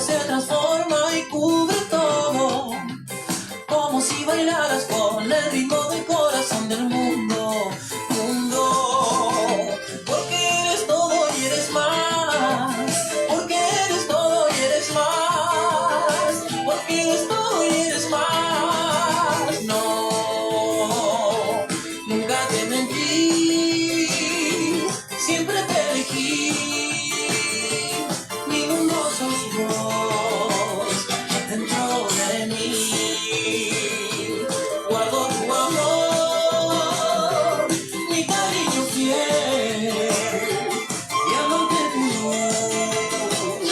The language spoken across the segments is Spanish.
se transforma y cubre todo, como si bailaras con el ritmo del corazón del mundo, porque eres todo y eres más, porque eres todo y eres más, porque eres todo y eres más. No, nunca te mentí, siempre te elegí. Mi mundo sos vos, dentro de mí. Guardo tu amor, mi cariño fiel, y amarte tu luz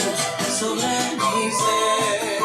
sobre mi ser.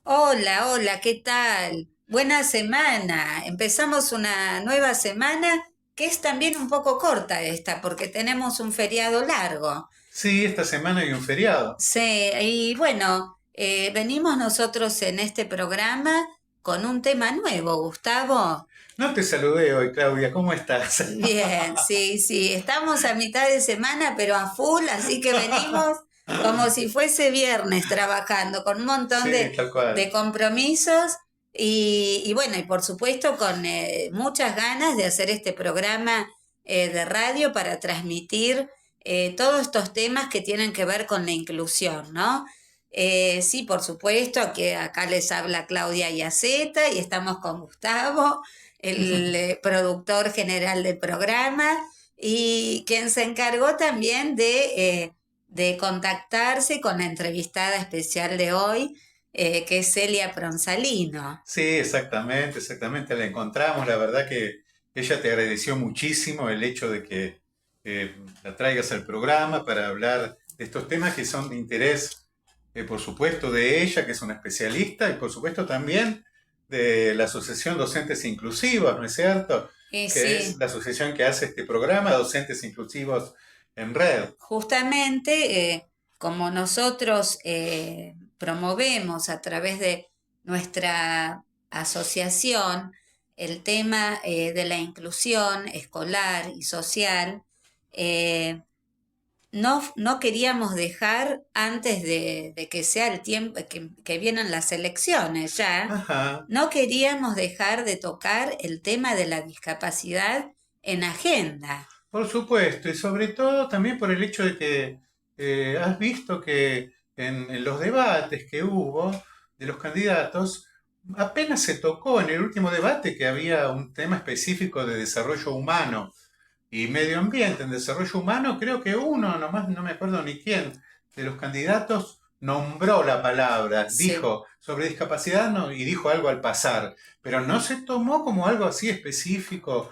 Hola, hola, ¿qué tal? Buena semana. Empezamos una nueva semana que es también un poco corta esta porque tenemos un feriado largo. Sí, esta semana hay un feriado. Sí, y bueno, venimos nosotros en este programa con un tema nuevo, Gustavo. No te saludé hoy, Claudia, ¿cómo estás? Bien, sí, sí, estamos a mitad de semana, pero a full, así que venimos como si fuese viernes trabajando con un montón Sí, tal de cual. compromisos y bueno, y por supuesto con muchas ganas de hacer este programa de radio para transmitir todos estos temas que tienen que ver con la inclusión, ¿no? Sí, por supuesto, que acá les habla Claudia Yaceta y estamos con Gustavo, el productor general del programa, y quien se encargó también de contactarse con la entrevistada especial de hoy, que es Celia Pronsalino. Sí, exactamente, exactamente. La encontramos. La verdad que ella te agradeció muchísimo el hecho de que la traigas al programa para hablar de estos temas que son de interés, por supuesto, de ella, que es una especialista, y por supuesto también de la Asociación Docentes Inclusivos, ¿no es cierto? Y Que es sí, la asociación que hace este programa, Docentes Inclusivos en Red. justamente como nosotros promovemos a través de nuestra asociación el tema de la inclusión escolar y social, eh, no queríamos dejar antes de que sea el tiempo, que vienen las elecciones ya, Ajá. no queríamos dejar de tocar el tema de la discapacidad en agenda. Por supuesto, y sobre todo también por el hecho de que has visto que en los debates que hubo de los candidatos, apenas se tocó en el último debate que había un tema específico de desarrollo humano y medio ambiente. En desarrollo humano creo que uno, nomás no me acuerdo ni quién, de los candidatos nombró la palabra, Sí. dijo sobre discapacidad no, y dijo algo al pasar, pero no se tomó como algo así específico,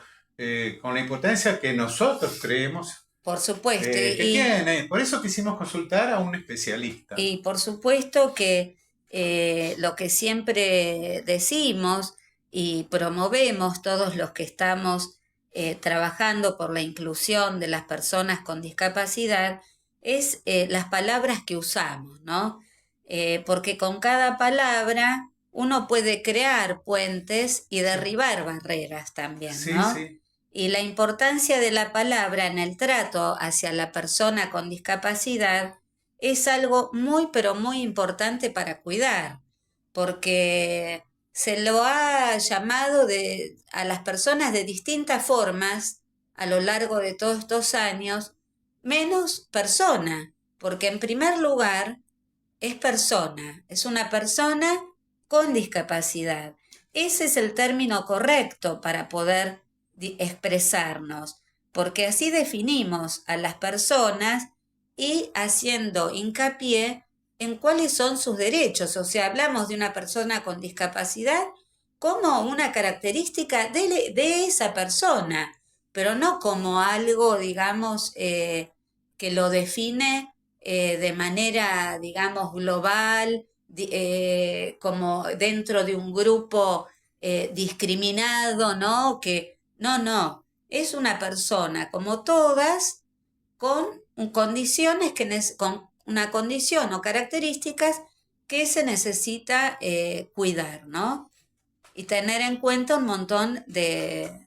con la importancia que nosotros creemos Por supuesto, que tiene. Por eso quisimos consultar a un especialista. y por supuesto que lo que siempre decimos y promovemos todos los que estamos trabajando por la inclusión de las personas con discapacidad es las palabras que usamos, ¿no? Porque con cada palabra uno puede crear puentes y Sí, derribar barreras también, sí, ¿no? sí. Y la importancia de la palabra en el trato hacia la persona con discapacidad es algo muy, pero muy importante para cuidar, porque se lo ha llamado a las personas de distintas formas a lo largo de todos estos años, menos persona, porque en primer lugar es persona, es una persona con discapacidad. Ese es el término correcto para poder expresarnos, porque así definimos a las personas y haciendo hincapié en cuáles son sus derechos. O sea, hablamos de una persona con discapacidad como una característica de esa persona, pero no como algo, digamos, que lo define de manera, digamos, global, como dentro de un grupo discriminado, ¿no? Que no, no, es una persona como todas con condiciones con una condición o características que se necesita cuidar, ¿no? Y tener en cuenta un montón de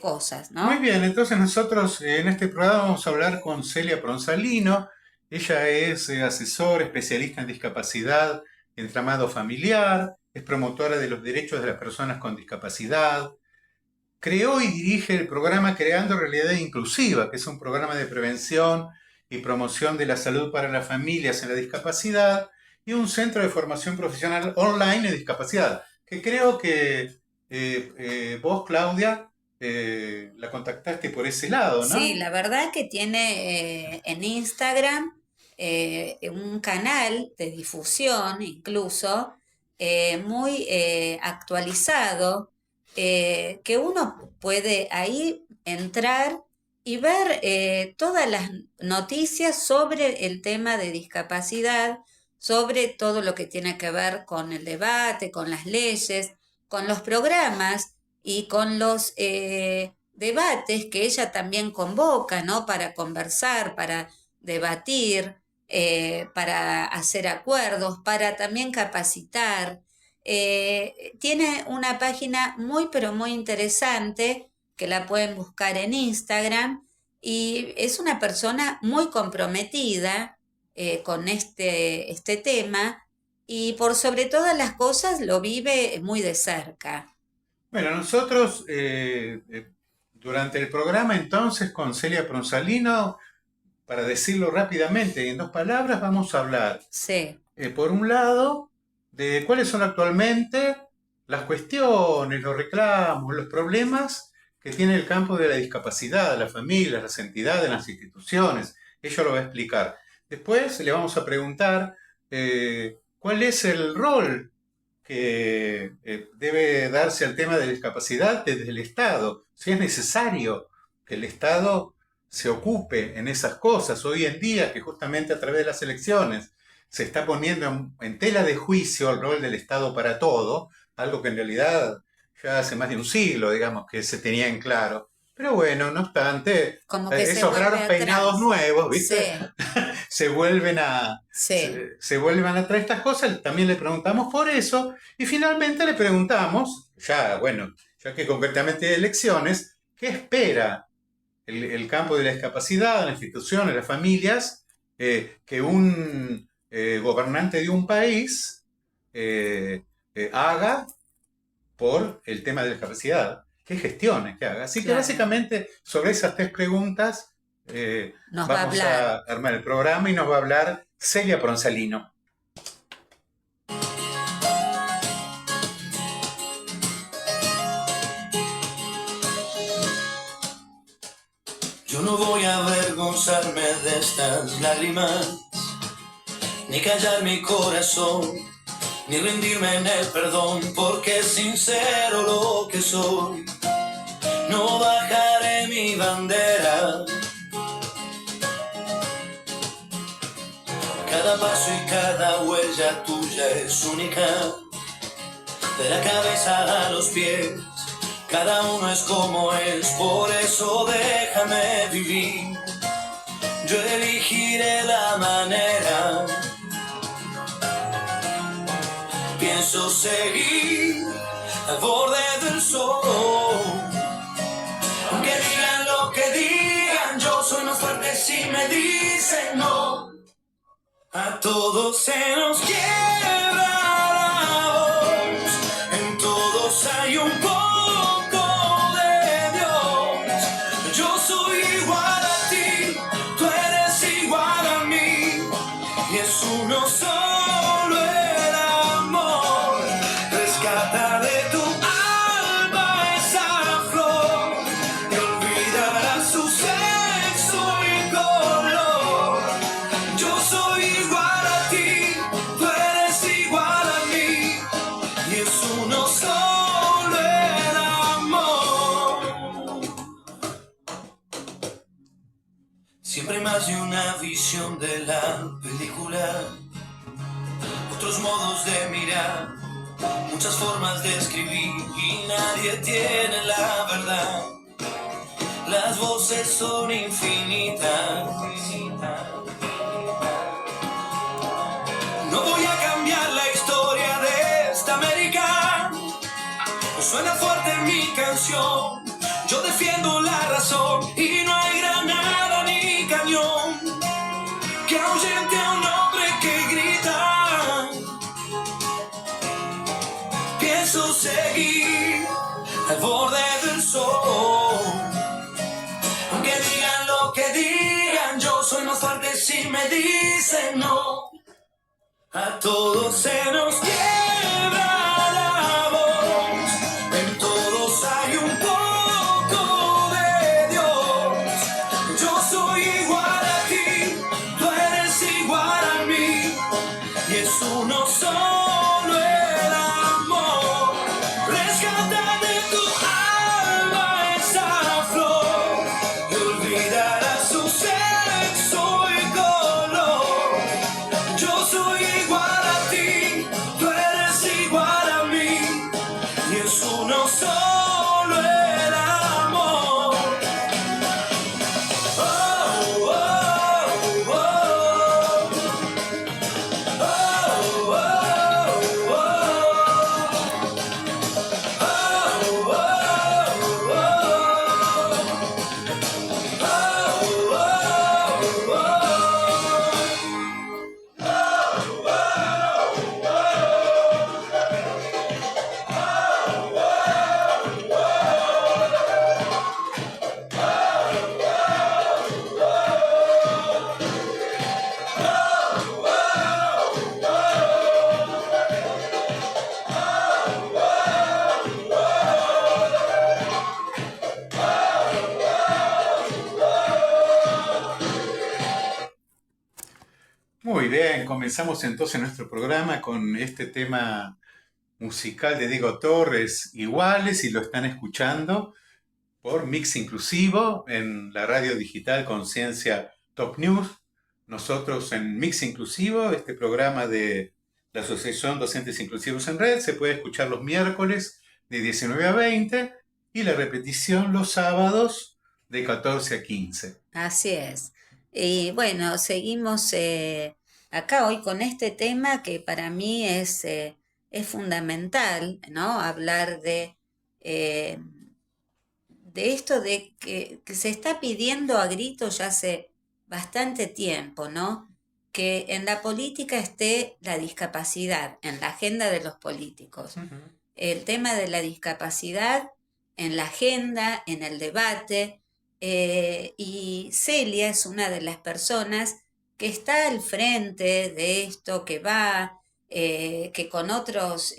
cosas, Muy ¿no? bien, entonces nosotros en este programa vamos a hablar con Celia Pronsalino. Ella es asesora, especialista en discapacidad, entramado familiar, es promotora de los derechos de las personas con discapacidad. Creó y dirige el programa Creando Realidad Inclusiva, que es un programa de prevención y promoción de la salud para las familias en la discapacidad, y un centro de formación profesional online en discapacidad, que creo que vos, Claudia, la contactaste por ese lado, Sí, ¿no? la verdad que tiene en Instagram un canal de difusión incluso muy actualizado, que uno puede ahí entrar y ver todas las noticias sobre el tema de discapacidad, sobre todo lo que tiene que ver con el debate, con las leyes, con los programas y con los debates que ella también convoca, ¿no? Para conversar, para debatir, para hacer acuerdos, para también capacitar. Tiene una página muy, pero muy interesante que la pueden buscar en Instagram y es una persona muy comprometida con este tema y por sobre todas las cosas lo vive muy de cerca. Bueno, nosotros durante el programa entonces con Celia Pronsalino, para decirlo rápidamente y en dos palabras, vamos a hablar Sí, por un lado, de cuáles son actualmente las cuestiones, los reclamos, los problemas que tiene el campo de la discapacidad, las familias, las entidades, las instituciones. Ella lo va a explicar. Después le vamos a preguntar cuál es el rol que debe darse al tema de la discapacidad desde el Estado, si es necesario que el Estado se ocupe en esas cosas hoy en día, que justamente a través de las elecciones se está poniendo en tela de juicio el rol del Estado para todo, algo que en realidad ya hace más de un siglo, digamos, que se tenía en claro. Pero bueno, no obstante, como que se esos vuelve raros peinados atrás. nuevos, ¿viste? Sí, se vuelven a, sí, se vuelven a traer estas cosas, también le preguntamos por eso, y finalmente le preguntamos, ya, bueno, ya que concretamente hay elecciones, ¿qué espera el campo de la discapacidad, las instituciones, las familias, que un gobernante de un país haga por el tema de la discapacidad? ¿Qué gestiones que haga? Así que claro. básicamente sobre esas tres preguntas Nos va a vamos hablar. a armar el programa y nos va a hablar Celia Pronsalino. Yo no voy a avergonzarme de estas lágrimas, ni callar mi corazón, ni rendirme en el perdón, porque es sincero lo que soy. No bajaré mi bandera. Cada paso y cada huella tuya es única, de la cabeza a los pies. Cada uno es como es, por eso déjame vivir. Yo elegiré la manera. Pienso seguir al borde del sol. Aunque digan lo que digan, yo soy más fuerte si me dicen no. A todos se nos quiebra la voz, en todos hay un poco de Dios. Yo soy igual a ti, tú eres igual a mí, y es uno solo el amor. Rescata de tu alma esa flor y olvidarás su sexo y color. Yo soy igual a ti, tú eres igual a mí, y es uno solo el amor. Siempre hay más de una visión de la película, otros modos de mirar, muchas formas de escribir, y nadie tiene la verdad. las voces son infinitas. No voy a cambiar la historia de esta América. Suena fuerte mi canción, yo defiendo la razón y no hay granada ni cañón que ahuyente a un hombre que grita. Pienso seguir al borde del sol, aunque digan lo que digan, yo soy más fuerte si me dicen no. A todos se nos quiebra la voz, en todos hay un poco de Dios. Yo soy igual a ti, tú eres igual a mí, y es uno solo el amor. Rescata de tu alma esa flor y olvidarás su sexo y color. Yo soy igual a ti, tú eres igual a mí, y es uno solo el amor. Oh, oh, oh, oh. Oh, oh, oh. Oh, oh, Muy bien, comenzamos entonces nuestro programa con este tema musical de Diego Torres, Iguales, y lo están escuchando por Mix Inclusivo en la radio digital Conciencia Top News. Nosotros en Mix Inclusivo, este programa de la Asociación Docentes Inclusivos en Red, se puede escuchar los miércoles de 19 a 20 y la repetición los sábados de 14 a 15. Así es. Y bueno, seguimos acá hoy con este tema que para mí es fundamental, ¿no? Hablar eh, de esto de que se está pidiendo a gritos ya hace bastante tiempo, ¿no? Que en la política esté la discapacidad, en la agenda de los políticos. El tema de la discapacidad en la agenda, en el debate, y Celia es una de las personas que está al frente de esto, que va, que con otras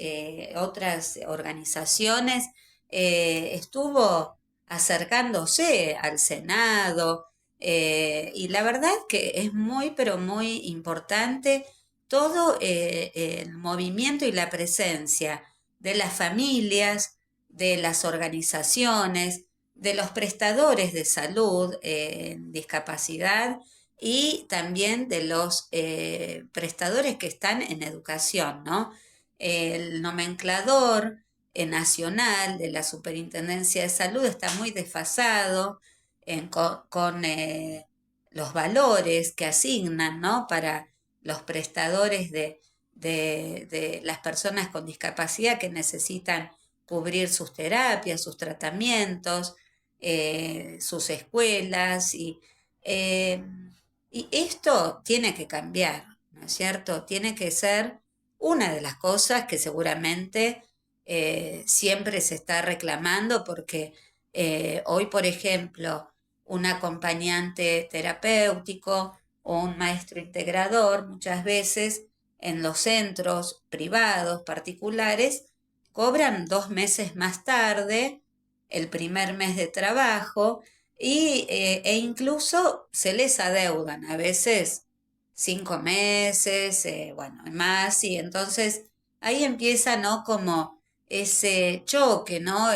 organizaciones estuvo acercándose al Senado, y la verdad que es muy, pero muy importante todo el movimiento y la presencia de las familias, de las organizaciones, de los prestadores de salud en discapacidad y también de los prestadores que están en educación, ¿no? El nomenclador nacional de la Superintendencia de Salud está muy desfasado con los valores que asignan, ¿no? Para los prestadores de las personas con discapacidad que necesitan cubrir sus terapias, sus tratamientos, sus escuelas, y esto tiene que cambiar, ¿no es cierto? Tiene que ser una de las cosas que seguramente siempre se está reclamando, porque hoy, por ejemplo, un acompañante terapéutico o un maestro integrador, muchas veces en los centros privados, particulares, cobran 2 meses más tarde el primer mes de trabajo e incluso se les adeudan a veces 5 meses, bueno, más, y entonces ahí empieza, ¿no? Como ese choque, ¿no?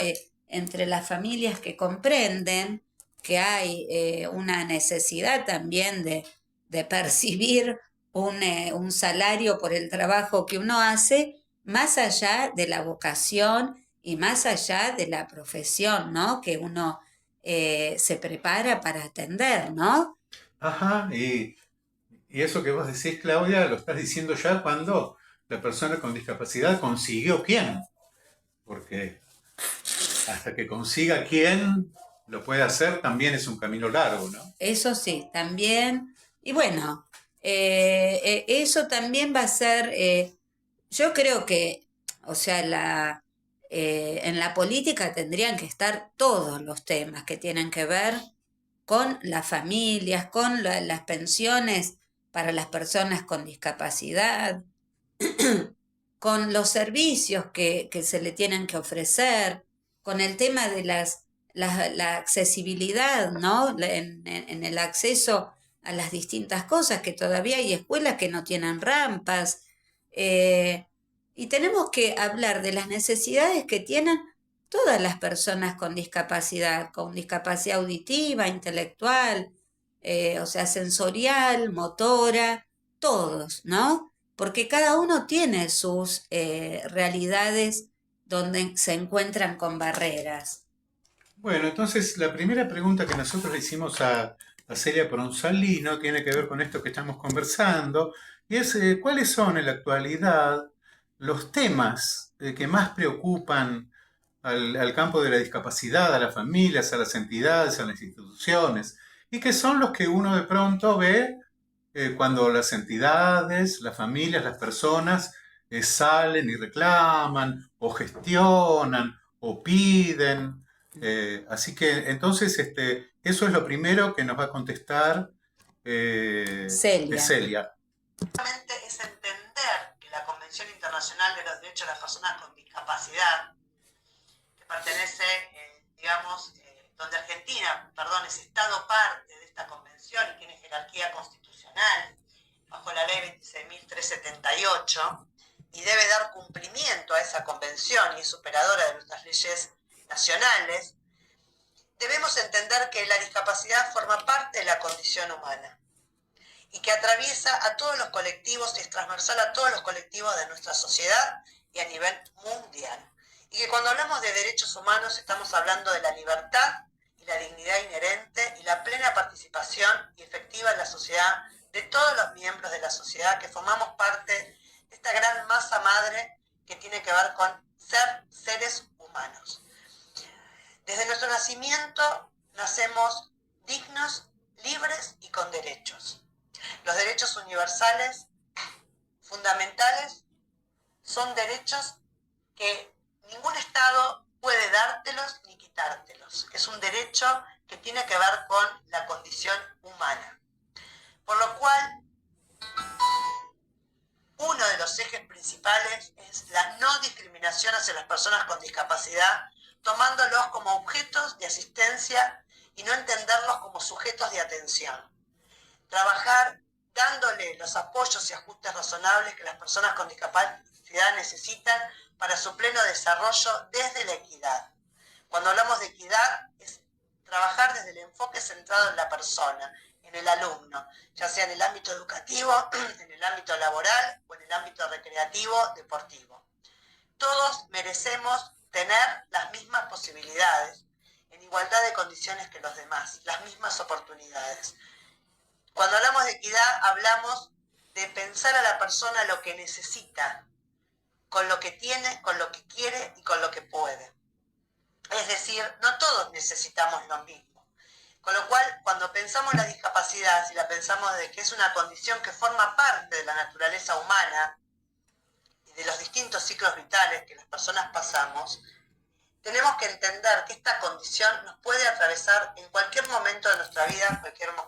Entre las familias que comprenden que hay una necesidad también de percibir un salario por el trabajo que uno hace, más allá de la vocación y más allá de la profesión, ¿no? Que uno se prepara para atender, ¿no? Ajá, y eso que vos decís, Claudia, lo estás diciendo ya cuando la persona con discapacidad consiguió quién, porque hasta que consiga quién lo puede hacer también es un camino largo, ¿no? Eso sí, también. Y bueno, eso también va a ser, yo creo que, o sea, en la política tendrían que estar todos los temas que tienen que ver con las familias, con las pensiones para las personas con discapacidad, con los servicios que se le tienen que ofrecer, con el tema de la accesibilidad, ¿no? En el acceso a las distintas cosas, que todavía hay escuelas que no tienen rampas. eh, y tenemos que hablar de las necesidades que tienen todas las personas con discapacidad auditiva, intelectual, o sea, sensorial, motora, todos, ¿no? Porque cada uno tiene sus realidades donde se encuentran con barreras. Bueno, entonces la primera pregunta que nosotros le hicimos a Celia Pronsalino tiene que ver con esto que estamos conversando, y es cuáles son en la actualidad los temas que más preocupan al campo de la discapacidad, a las familias, a las entidades, a las instituciones, y que son los que uno de pronto ve cuando las entidades, las familias, las personas salen y reclaman o gestionan o piden. Así que entonces eso es lo primero que nos va a contestar Celia. Celia. Es entender que la Convención Internacional de los Derechos de las Personas con Discapacidad, que pertenece, donde Argentina, es Estado parte de esta convención y tiene jerarquía constitucional bajo la ley 26.378 y debe dar cumplimiento a esa convención y es superadora de nuestras leyes nacionales, debemos entender que la discapacidad forma parte de la condición humana y que atraviesa a todos los colectivos y es transversal a todos los colectivos de nuestra sociedad y a nivel mundial. Y que cuando hablamos de derechos humanos estamos hablando de la libertad y la dignidad inherente y la plena participación y efectiva en la sociedad de todos los miembros de la sociedad que formamos parte de esta gran masa madre que tiene que ver con ser seres humanos. Desde nuestro nacimiento nacemos dignos, libres y con derechos. Los derechos universales fundamentales son derechos que ningún Estado puede dártelos ni quitártelos. Es un derecho que tiene que ver con la condición humana. Por lo cual, uno de los ejes principales es la no discriminación hacia las personas con discapacidad, tomándolos como objetos de asistencia y no entenderlos como sujetos de atención. Trabajar dándole los apoyos y ajustes razonables que las personas con discapacidad necesitan para su pleno desarrollo desde la equidad. Cuando hablamos de equidad, es trabajar desde el enfoque centrado en la persona, en el alumno, ya sea en el ámbito educativo, en el ámbito laboral o en el ámbito recreativo, deportivo. Todos merecemos tener las mismas posibilidades, en igualdad de condiciones que los demás, las mismas oportunidades. Cuando hablamos de equidad, hablamos de pensar a la persona lo que necesita, con lo que tiene, con lo que quiere y con lo que puede. Es decir, no todos necesitamos lo mismo. Con lo cual, cuando pensamos la discapacidad, si la pensamos de que es una condición que forma parte de la naturaleza humana y de los distintos ciclos vitales que las personas pasamos, tenemos que entender que esta condición nos puede atravesar en cualquier momento de nuestra vida,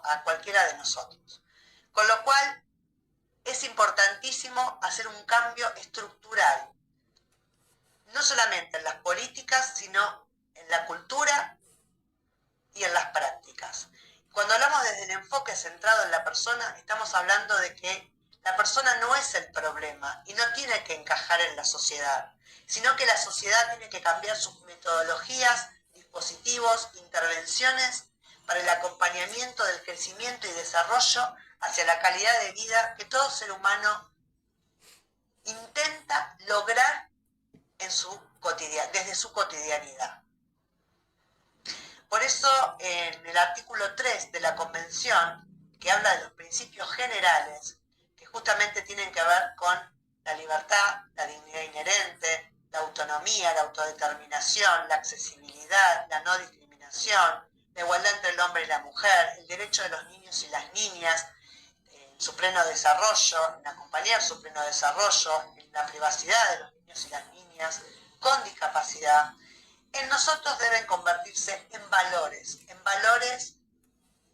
a cualquiera de nosotros. Con lo cual, es importantísimo hacer un cambio estructural, no solamente en las políticas, sino en la cultura y en las prácticas. Cuando hablamos desde el enfoque centrado en la persona, estamos hablando de que la persona no es el problema y no tiene que encajar en la sociedad, sino que la sociedad tiene que cambiar sus metodologías, dispositivos, intervenciones para el acompañamiento del crecimiento y desarrollo hacia la calidad de vida que todo ser humano intenta lograr desde su cotidianidad. Por eso, en el artículo 3 de la Convención, que habla de los principios generales, que justamente tienen que ver con la libertad, la dignidad inherente, la autonomía, la autodeterminación, la accesibilidad, la no discriminación, la igualdad entre el hombre y la mujer, el derecho de los niños y las niñas en su pleno desarrollo, en acompañar su pleno desarrollo, en la privacidad de los niños y las niñas con discapacidad, en nosotros deben convertirse en valores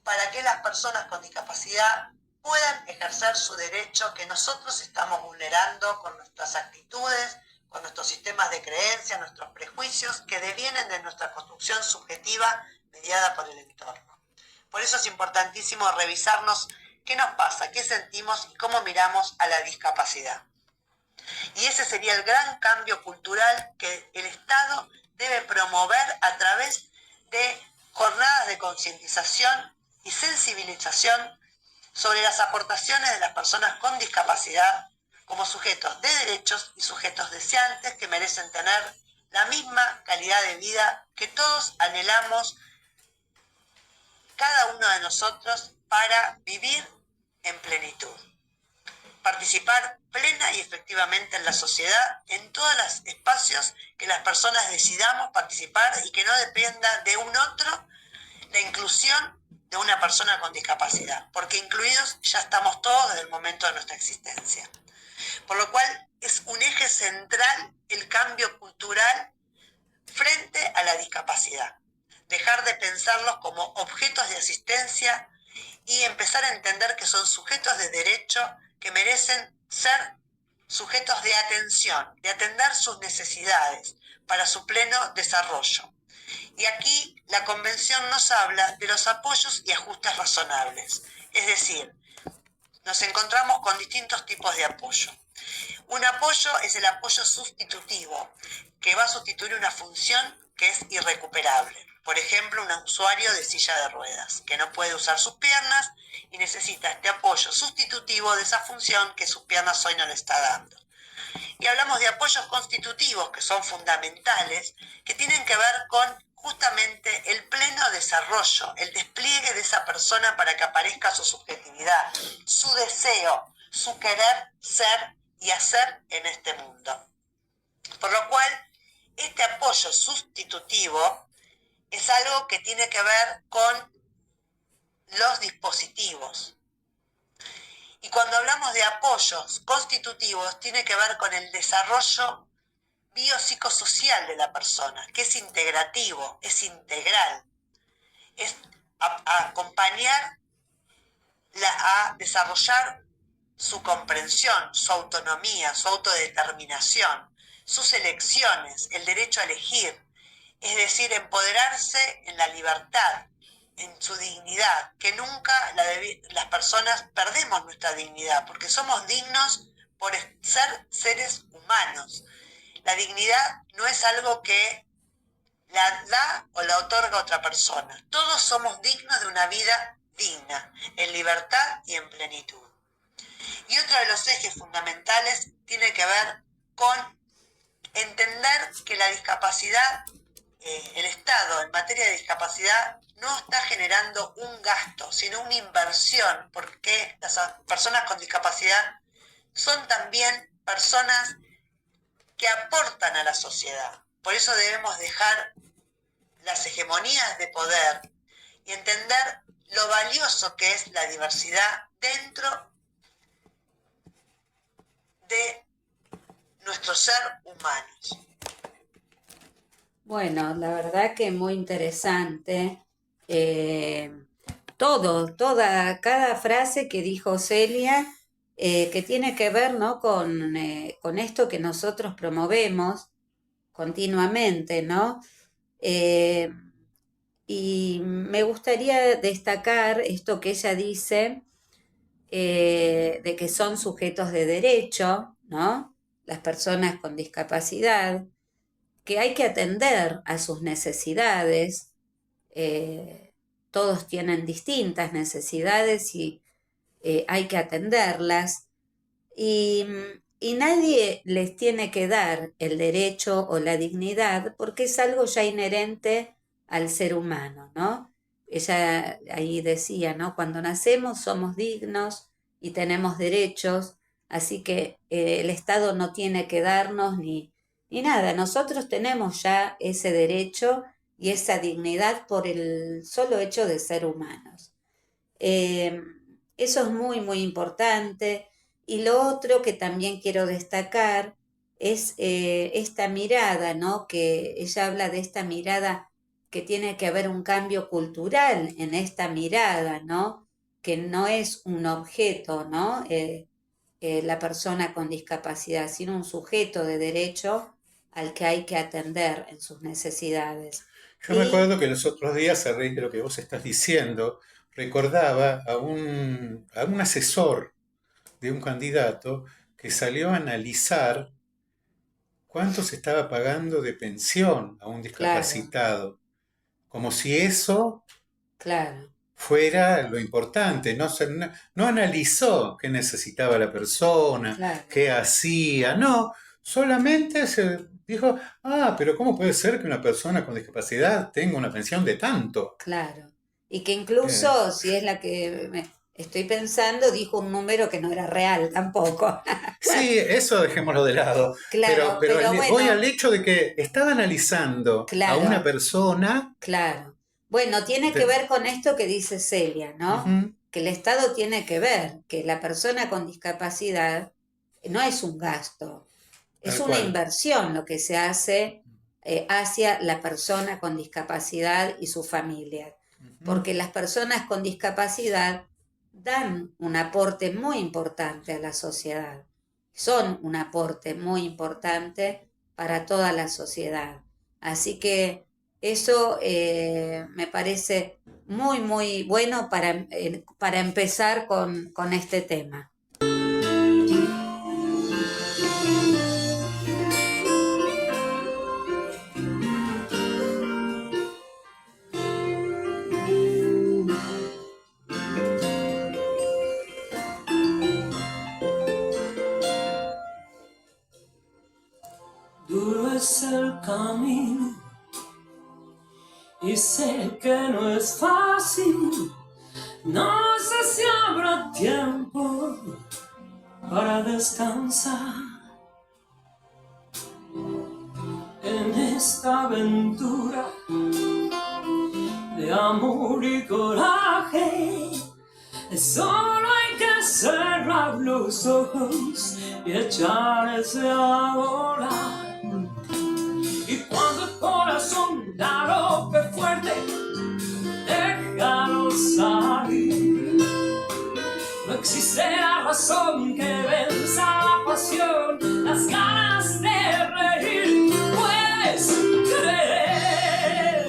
para que las personas con discapacidad puedan ejercer su derecho que nosotros estamos vulnerando con nuestras actitudes, con nuestros sistemas de creencia, nuestros prejuicios que devienen de nuestra construcción subjetiva mediada por el entorno. Por eso es importantísimo revisarnos qué nos pasa, qué sentimos y cómo miramos a la discapacidad. Y ese sería el gran cambio cultural que el Estado debe promover a través de jornadas de concientización y sensibilización sobre las aportaciones de las personas con discapacidad como sujetos de derechos y sujetos deseantes que merecen tener la misma calidad de vida que todos anhelamos cada uno de nosotros para vivir en plenitud. Participar plena y efectivamente en la sociedad, en todos los espacios que las personas decidamos participar y que no dependa de un otro la inclusión de una persona con discapacidad, porque incluidos ya estamos todos desde el momento de nuestra existencia. Por lo cual es un eje central el cambio cultural frente a la discapacidad. Dejar de pensarlos como objetos de asistencia y empezar a entender que son sujetos de derecho que merecen ser sujetos de atención, de atender sus necesidades para su pleno desarrollo. Y aquí la Convención nos habla de los apoyos y ajustes razonables. Es decir, nos encontramos con distintos tipos de apoyo. Un apoyo es el apoyo sustitutivo, que va a sustituir una función que es irrecuperable. Por ejemplo, un usuario de silla de ruedas, que no puede usar sus piernas y necesita este apoyo sustitutivo de esa función que sus piernas hoy no le está dando. Y hablamos de apoyos constitutivos, que son fundamentales, que tienen que ver con justamente el pleno desarrollo, el despliegue de esa persona para que aparezca su subjetividad, su deseo, su querer ser y hacer en este mundo. Por lo cual, este apoyo sustitutivo es algo que tiene que ver con los dispositivos. Y cuando hablamos de apoyos constitutivos, tiene que ver con el desarrollo biopsicosocial de la persona, que es integrativo, es integral, es acompañar a desarrollar su comprensión, su autonomía, su autodeterminación, sus elecciones, el derecho a elegir, es decir, empoderarse en la libertad, en su dignidad, que nunca las personas perdemos nuestra dignidad, porque somos dignos por ser seres humanos. La dignidad no es algo que la da o la otorga otra persona. Todos somos dignos de una vida digna, en libertad y en plenitud. Y otro de los ejes fundamentales tiene que ver con entender que la discapacidad, el Estado en materia de discapacidad no está generando un gasto, sino una inversión, porque las personas con discapacidad son también personas que aportan a la sociedad. Por eso debemos dejar las hegemonías de poder y entender lo valioso que es la diversidad dentro de nuestro ser humanos. Bueno, la verdad que muy interesante. Cada frase que dijo Celia, que tiene que ver, ¿no? con esto que nosotros promovemos continuamente, ¿no? Y me gustaría destacar esto que ella dice, de que son sujetos de derecho, ¿no? Las personas con discapacidad, que hay que atender a sus necesidades. Todos tienen distintas necesidades y hay que atenderlas. Y nadie les tiene que dar el derecho o la dignidad porque es algo ya inherente al ser humano, ¿no? Ella ahí decía, ¿no? Cuando nacemos somos dignos y tenemos derechos, así que el Estado no tiene que darnos ni nada, nosotros tenemos ya ese derecho y esa dignidad por el solo hecho de ser humanos. Eh, Eso es muy, muy importante. Y lo otro que también quiero destacar es esta mirada, ¿no? Que ella habla de esta mirada que tiene que haber un cambio cultural en esta mirada, ¿no? Que no es un objeto, ¿no? La persona con discapacidad, sino un sujeto de derecho al que hay que atender en sus necesidades. Yo me Y, acuerdo que los otros días, a raíz de lo que vos estás diciendo, recordaba a un asesor de un candidato que salió a analizar cuánto se estaba pagando de pensión a un claro, discapacitado, como si eso claro, fuera lo importante. No analizó qué necesitaba la persona, claro. qué hacía, no, solamente se dijo, pero ¿cómo puede ser que una persona con discapacidad tenga una pensión de tanto? Claro. Y que Eh, incluso, si es la que estoy pensando, dijo un número que no era real tampoco. sí, eso dejémoslo de lado, Claro, pero pero voy al bueno, hecho de que estaba analizando a una claro, persona. claro. Bueno, tiene que de- ver con esto que dice Celia, ¿no? Ujú, Que el Estado tiene que ver que la persona con discapacidad no es un gasto, es tal una cual. inversión lo que se hace hacia la persona con discapacidad y su familia. Ujú. Porque las personas con discapacidad dan un aporte muy importante a la sociedad, son un aporte muy importante para toda la sociedad. Así que eso me parece muy, muy bueno para empezar con este tema. Duro es el camino y sé que no es fácil. No sé si habrá tiempo para descansar en esta aventura de amor y coraje. Solo hay que cerrar los ojos y echarse a volar. Y cuando el corazón galope fuerte, déjalo salir. No existe la razón que venza la pasión, las ganas de reír. Puedes creer,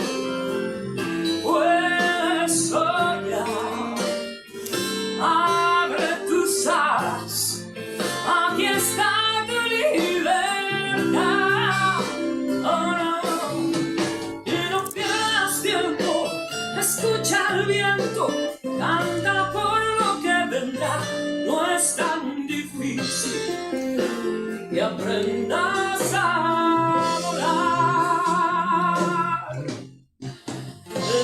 puedes soñar. Abre tus alas, aquí está tu libertad. Oh, no. Y no pierdas tiempo, escucha el viento, canta por lo que vendrá. No es tan difícil que aprendas a volar.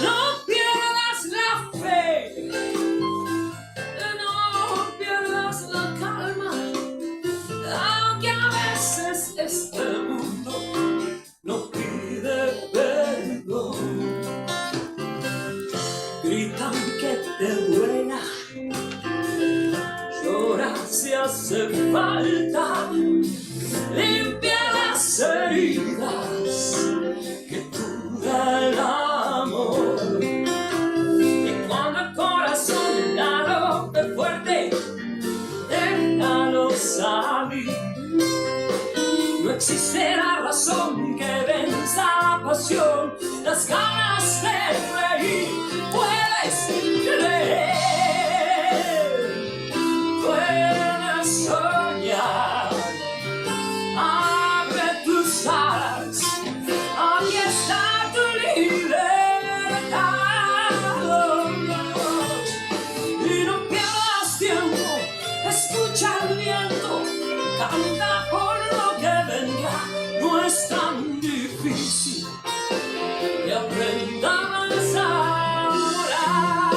No pierdas la fe, no pierdas la calma, aunque a veces este mundo no pide perdón. Gritan que te duela, llora si hace falta, limpia las heridas que cura el amor. Y cuando el corazón galope fuerte, déjalo salir. No existe la razón que venza la pasión, las ganas de reír. Puedes creer, puedes soñar. Abre tus alas, aquí está tu libertad. Y no pierdas tiempo, escucha el viento, canta por lo que vendrá. No es tan difícil de que aprendamos a volar.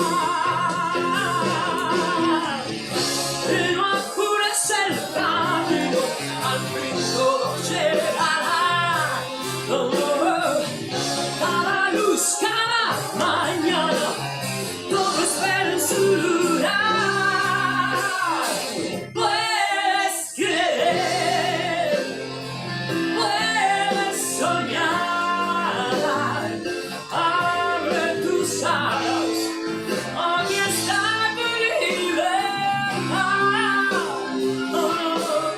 Y no apures el camino, al fin todo llegará. Oh, cada luz, cada mañana, todo espera en su lugar. Puedes creer, puedes soñar. Abre tus alas, aquí está tu libertad. Oh,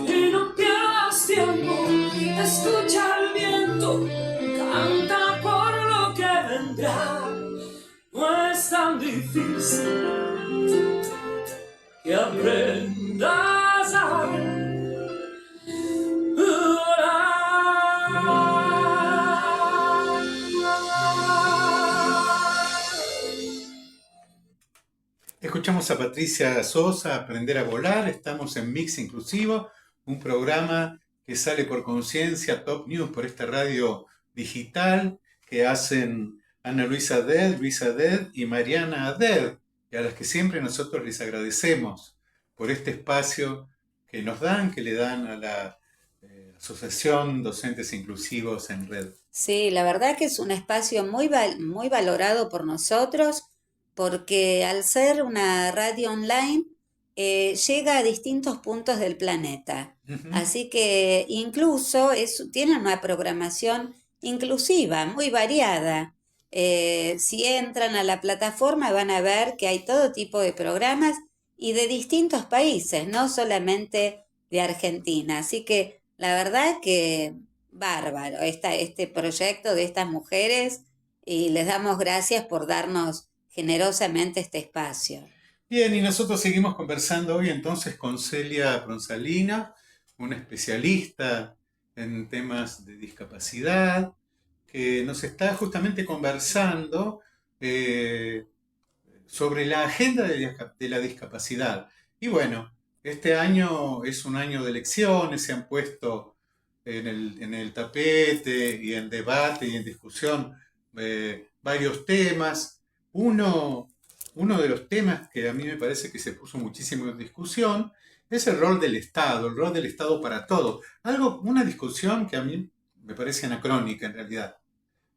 y no pierdas tiempo, escucha el viento, canta por lo que vendrá. No es tan difícil que aprendas a Escuchamos a Patricia Sosa, Aprender a Volar. Estamos en Mix Inclusivo, un programa que sale por Conciencia Top News, por esta radio digital que hacen Ana Luisa Ded y Mariana Aded, y a las que siempre nosotros les agradecemos por este espacio que nos dan, que le dan a la Asociación Docentes Inclusivos en Red. Sí, la verdad que es un espacio muy valorado por nosotros porque al ser una radio online llega a distintos puntos del planeta. Así que incluso tiene una programación inclusiva, muy variada. Si entran a la plataforma van a ver que hay todo tipo de programas y de distintos países, no solamente de Argentina. Así que la verdad que bárbaro este proyecto de estas mujeres y les damos gracias por darnos generosamente este espacio. Bien, y nosotros seguimos conversando hoy entonces con Celia Pronsalina, una especialista en temas de discapacidad, que nos está justamente conversando sobre la agenda de la discapacidad. Y bueno, este año es un año de elecciones, se han puesto en el tapete y en debate y en discusión varios temas. Uno de los temas que a mí me parece que se puso muchísimo en discusión es el rol del Estado para todo. Una discusión que a mí me parece anacrónica en realidad,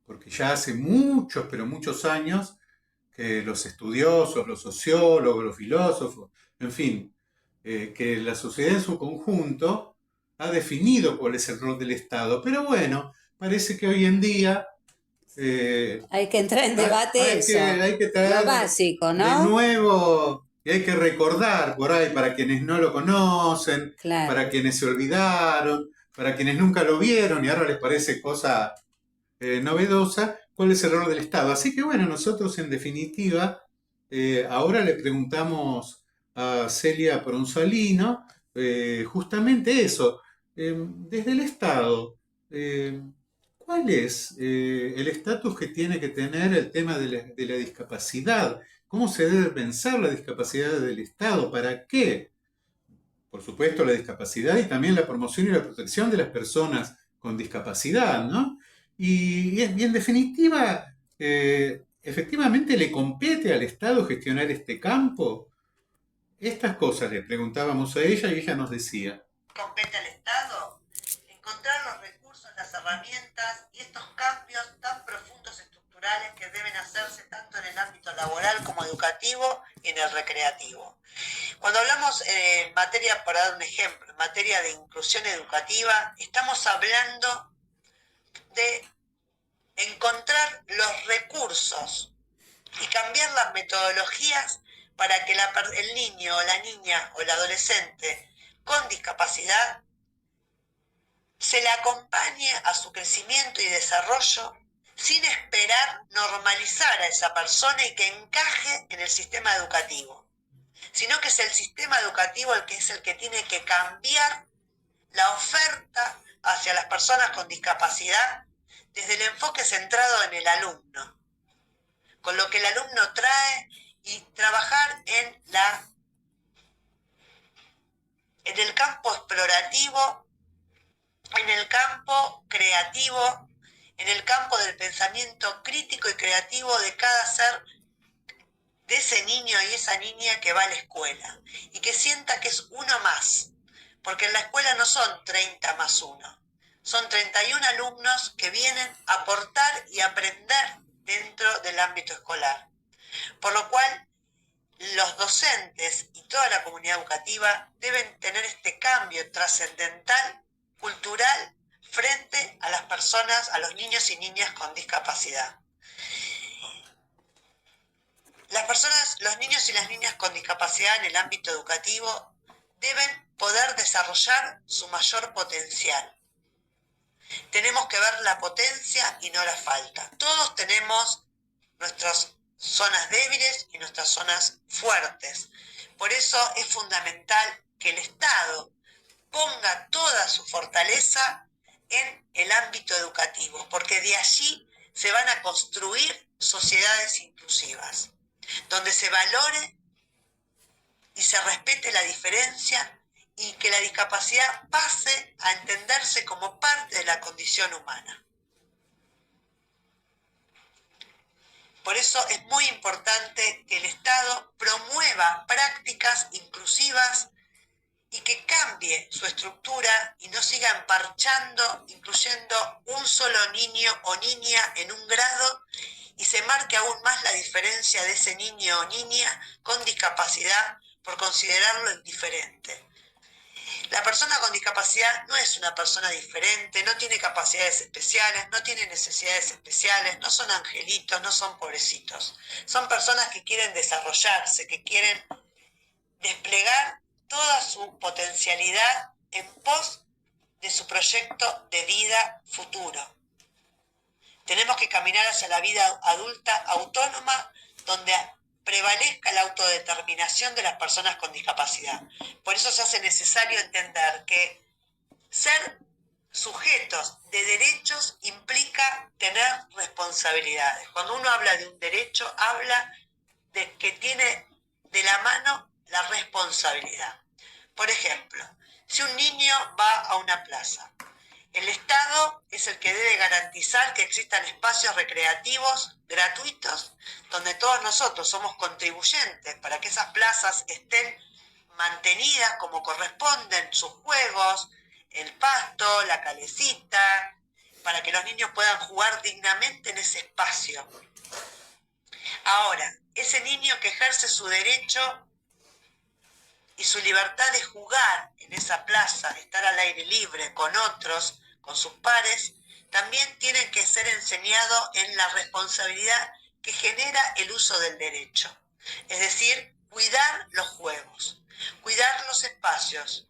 porque ya hace muchos, pero muchos años que los estudiosos, los sociólogos, los filósofos, en fin, que la sociedad en su conjunto ha definido cuál es el rol del Estado. Pero bueno, parece que hoy en día hay que entrar en debate hay que traer lo básico, ¿no? De nuevo, y hay que recordar por ahí para quienes no lo conocen, Claro. Para quienes se olvidaron, para quienes nunca lo vieron y ahora les parece cosa novedosa, cuál es el rol del Estado. Así que bueno, nosotros en definitiva, ahora le preguntamos a Celia Pronsalino justamente eso, desde el Estado, ¿cuál es el estatus que tiene que tener el tema de la discapacidad? ¿Cómo se debe pensar la discapacidad del Estado? ¿Para qué? Por supuesto, la discapacidad y también la promoción y la protección de las personas con discapacidad, ¿no? Y en definitiva, ¿efectivamente le compete al Estado gestionar este campo? Estas cosas le preguntábamos a ella y ella nos decía. ¿Compete al Estado encontrar los recursos, las herramientas y estos cambios tan profundos estructurales que deben hacerse tanto en el ámbito laboral como educativo y en el recreativo? Cuando hablamos en materia, para dar un ejemplo, en materia de inclusión educativa, estamos hablando de encontrar los recursos y cambiar las metodologías para que el niño o la niña o el adolescente con discapacidad se le acompañe a su crecimiento y desarrollo sin esperar normalizar a esa persona y que encaje en el sistema educativo, sino que es el sistema educativo el que tiene que cambiar la oferta hacia las personas con discapacidad desde el enfoque centrado en el alumno, con lo que el alumno trae y trabajar en el campo explorativo, en el campo creativo, en el campo del pensamiento crítico y creativo de cada ser, de ese niño y esa niña que va a la escuela, y que sienta que es uno más, porque en la escuela no son 30 más 1, son 31 alumnos que vienen a aportar y aprender dentro del ámbito escolar. Por lo cual, los docentes y toda la comunidad educativa deben tener este cambio trascendental, cultural, frente a las personas, a los niños y niñas con discapacidad. Las personas, los niños y las niñas con discapacidad en el ámbito educativo deben poder desarrollar su mayor potencial. Tenemos que ver la potencia y no la falta. Todos tenemos nuestras zonas débiles y nuestras zonas fuertes. Por eso es fundamental que el Estado ponga toda su fortaleza en el ámbito educativo, porque de allí se van a construir sociedades inclusivas, donde se valore y se respete la diferencia y que la discapacidad pase a entenderse como parte de la condición humana. Por eso es muy importante que el Estado promueva prácticas inclusivas y que cambie su estructura y no siga emparchando, incluyendo un solo niño o niña en un grado y se marque aún más la diferencia de ese niño o niña con discapacidad por considerarlo indiferente. La persona con discapacidad no es una persona diferente, no tiene capacidades especiales, no tiene necesidades especiales, no son angelitos, no son pobrecitos. Son personas que quieren desarrollarse, que quieren desplegar toda su potencialidad en pos de su proyecto de vida futuro. Tenemos que caminar hacia la vida adulta autónoma, donde prevalezca la autodeterminación de las personas con discapacidad. Por eso se hace necesario entender que ser sujetos de derechos implica tener responsabilidades. Cuando uno habla de un derecho, habla de que tiene de la mano la responsabilidad. Por ejemplo, si un niño va a una plaza, el Estado es el que debe garantizar que existan espacios recreativos gratuitos donde todos nosotros somos contribuyentes para que esas plazas estén mantenidas como corresponden, sus juegos, el pasto, la calecita, para que los niños puedan jugar dignamente en ese espacio. Ahora, ese niño que ejerce su derecho y su libertad de jugar en esa plaza, estar al aire libre con otros, con sus pares, también tienen que ser enseñados en la responsabilidad que genera el uso del derecho. Es decir, cuidar los juegos, cuidar los espacios.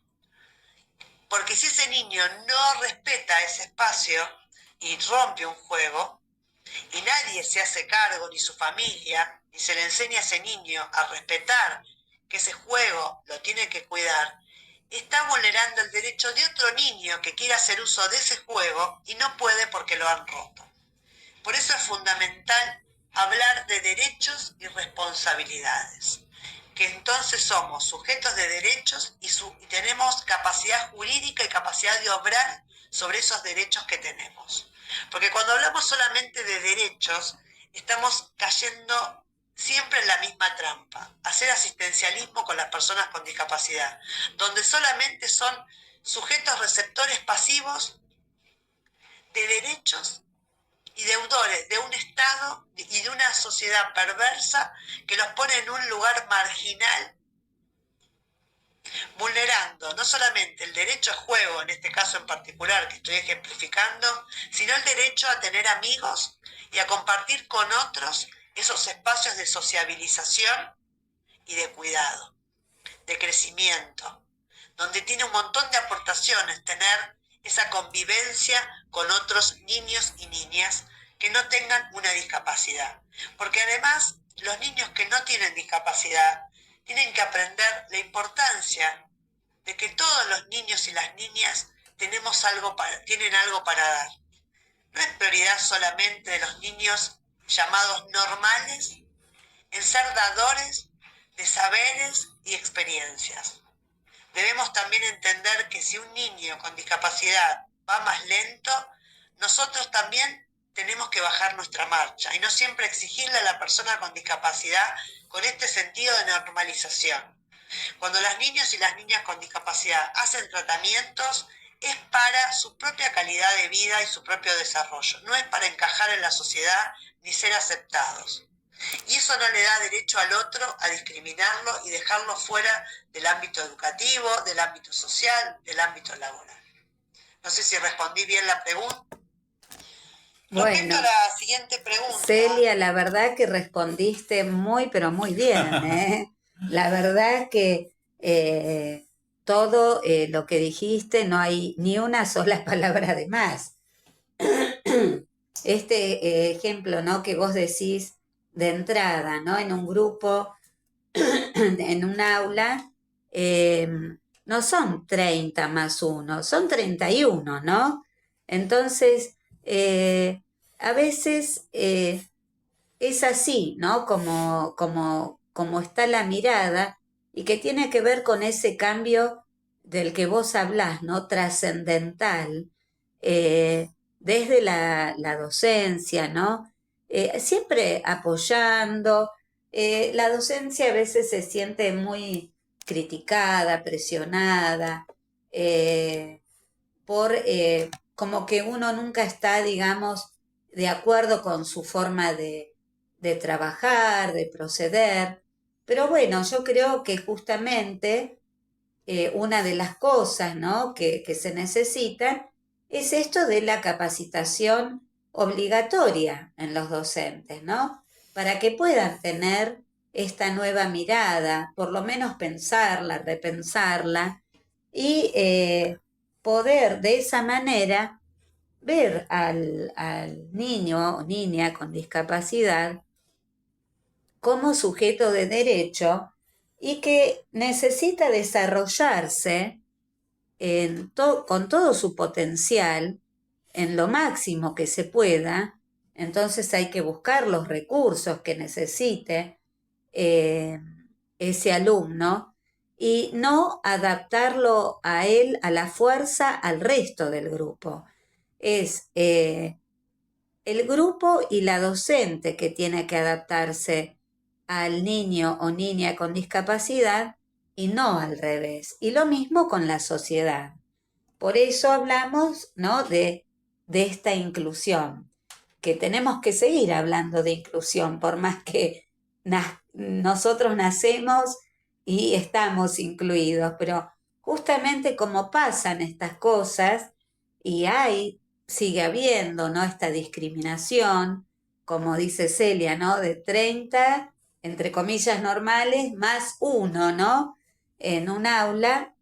Porque si ese niño no respeta ese espacio y rompe un juego, y nadie se hace cargo, ni su familia, ni se le enseña a ese niño a respetar que ese juego lo tiene que cuidar, está vulnerando el derecho de otro niño que quiera hacer uso de ese juego y no puede porque lo han roto. Por eso es fundamental hablar de derechos y responsabilidades, que entonces somos sujetos de derechos y tenemos capacidad jurídica y capacidad de obrar sobre esos derechos que tenemos. Porque cuando hablamos solamente de derechos, estamos cayendo siempre en la misma trampa, hacer asistencialismo con las personas con discapacidad, donde solamente son sujetos receptores pasivos de derechos y deudores de un Estado y de una sociedad perversa que los pone en un lugar marginal, vulnerando no solamente el derecho a juego, en este caso en particular que estoy ejemplificando, sino el derecho a tener amigos y a compartir con otros esos espacios de sociabilización y de cuidado, de crecimiento, donde tiene un montón de aportaciones tener esa convivencia con otros niños y niñas que no tengan una discapacidad. Porque además, los niños que no tienen discapacidad tienen que aprender la importancia de que todos los niños y las niñas tienen algo para dar. No es prioridad solamente de los niños llamados normales en ser dadores de saberes y experiencias. Debemos también entender que si un niño con discapacidad va más lento, nosotros también tenemos que bajar nuestra marcha y no siempre exigirle a la persona con discapacidad con este sentido de normalización. Cuando los niños y las niñas con discapacidad hacen tratamientos, es para su propia calidad de vida y su propio desarrollo, no es para encajar en la sociedad ni ser aceptados. Y eso no le da derecho al otro a discriminarlo y dejarlo fuera del ámbito educativo, del ámbito social, del ámbito laboral. No sé si respondí bien la pregunta. Bueno, Respecto a la siguiente pregunta. Celia, la verdad que respondiste muy, pero muy bien, ¿eh? La verdad que todo lo que dijiste, no hay ni una sola palabra de más. Este ejemplo, ¿no? Que vos decís de entrada, ¿no? En un grupo, en un aula, no son 30 más 1, son 31, ¿no? Entonces, a veces es así, ¿no? Como está la mirada y que tiene que ver con ese cambio del que vos hablás, ¿no? Trascendental, desde la docencia, ¿no? Siempre apoyando. La docencia a veces se siente muy criticada, presionada, como que uno nunca está, digamos, de acuerdo con su forma de trabajar, de proceder. Pero bueno, yo creo que justamente una de las cosas, ¿no? que se necesitan es esto de la capacitación obligatoria en los docentes, ¿no? Para que puedan tener esta nueva mirada, por lo menos pensarla, repensarla y poder de esa manera ver al niño o niña con discapacidad como sujeto de derecho y que necesita desarrollarse con todo su potencial en lo máximo que se pueda. Entonces hay que buscar los recursos que necesite ese alumno y no adaptarlo a él a la fuerza al resto del grupo. Es el grupo y la docente que tiene que adaptarse al niño o niña con discapacidad y no al revés. Y lo mismo con la sociedad. Por eso hablamos, ¿no? de esta inclusión, que tenemos que seguir hablando de inclusión, por más que nosotros nacemos y estamos incluidos, pero justamente como pasan estas cosas y sigue habiendo, ¿no? esta discriminación, como dice Celia, ¿no? de 30, entre comillas, normales, más 1, ¿no? En un aula,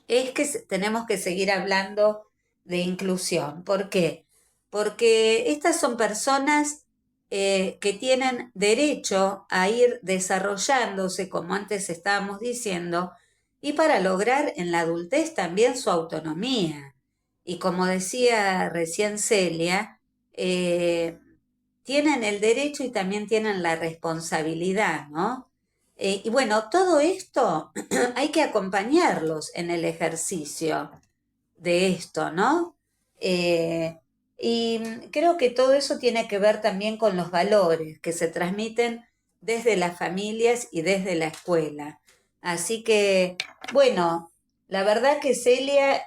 es que tenemos que seguir hablando de inclusión. ¿Por qué? Porque estas son personas que tienen derecho a ir desarrollándose, como antes estábamos diciendo, y para lograr en la adultez también su autonomía. Y como decía recién Celia, tienen el derecho y también tienen la responsabilidad, ¿no? Y bueno, todo esto hay que acompañarlos en el ejercicio de esto, ¿no? Y creo que todo eso tiene que ver también con los valores que se transmiten desde las familias y desde la escuela. Así que, bueno, la verdad que Celia,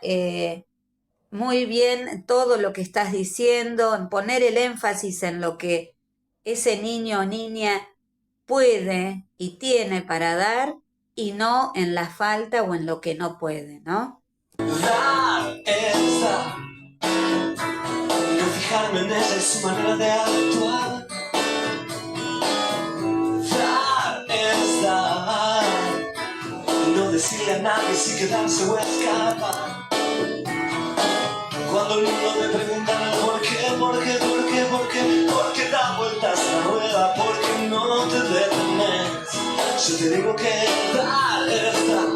muy bien todo lo que estás diciendo, en poner el énfasis en lo que ese niño o niña puede y tiene para dar y no en la falta o en lo que no puede, ¿no? Dar es dar. No fijarme en esa es su manera de actuar. Dar es dar. No decirle a nadie si quedarse o escapar. Cuando el mundo me pregunta por qué da vueltas la rueda, porque no te detenes. Yo te digo que dar es dar.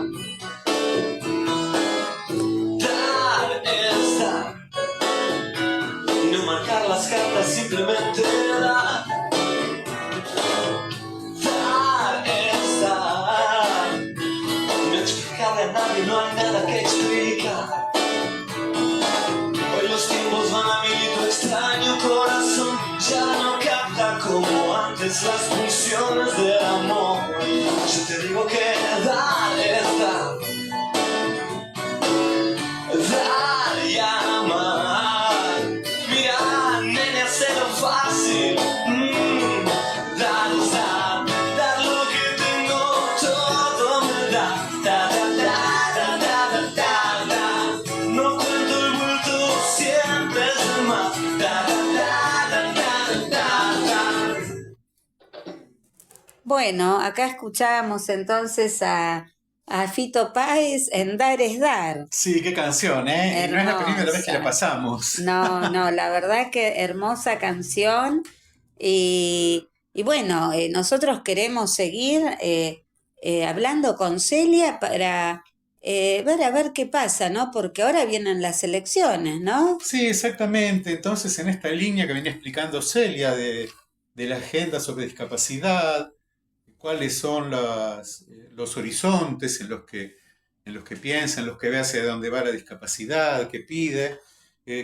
Dar es dar. No marcar las cartas, simplemente dar. Dar es dar. No explicarle a nadie, no hay nada que explicar. Hoy los tiempos van a mí, tu extraño corazón. sabes las funciones del amor. Yo te digo que dar es dar. Dar y amar. Mira, nene, hacelo fácil. Dar es dar. Dar lo que tengo, todo me da. Da, da, da, da, da, da, da, da. No cuento el bulto, siempre es de más. Da, da, da, da, da, da, da. Bueno, acá escuchábamos entonces a Fito Páez en Dar es Dar. Sí, qué canción, ¿eh? Y no es la primera vez que la Hermosa. pasamos. No, no, la verdad que hermosa canción. Y bueno, nosotros queremos seguir hablando con Celia para ver a ver qué pasa, ¿no? Porque ahora vienen las elecciones, ¿no? Sí, exactamente. Entonces, en esta línea que venía explicando Celia de la agenda sobre discapacidad, cuáles son los horizontes en los que piensa, en los que ve hacia dónde va la discapacidad, qué pide,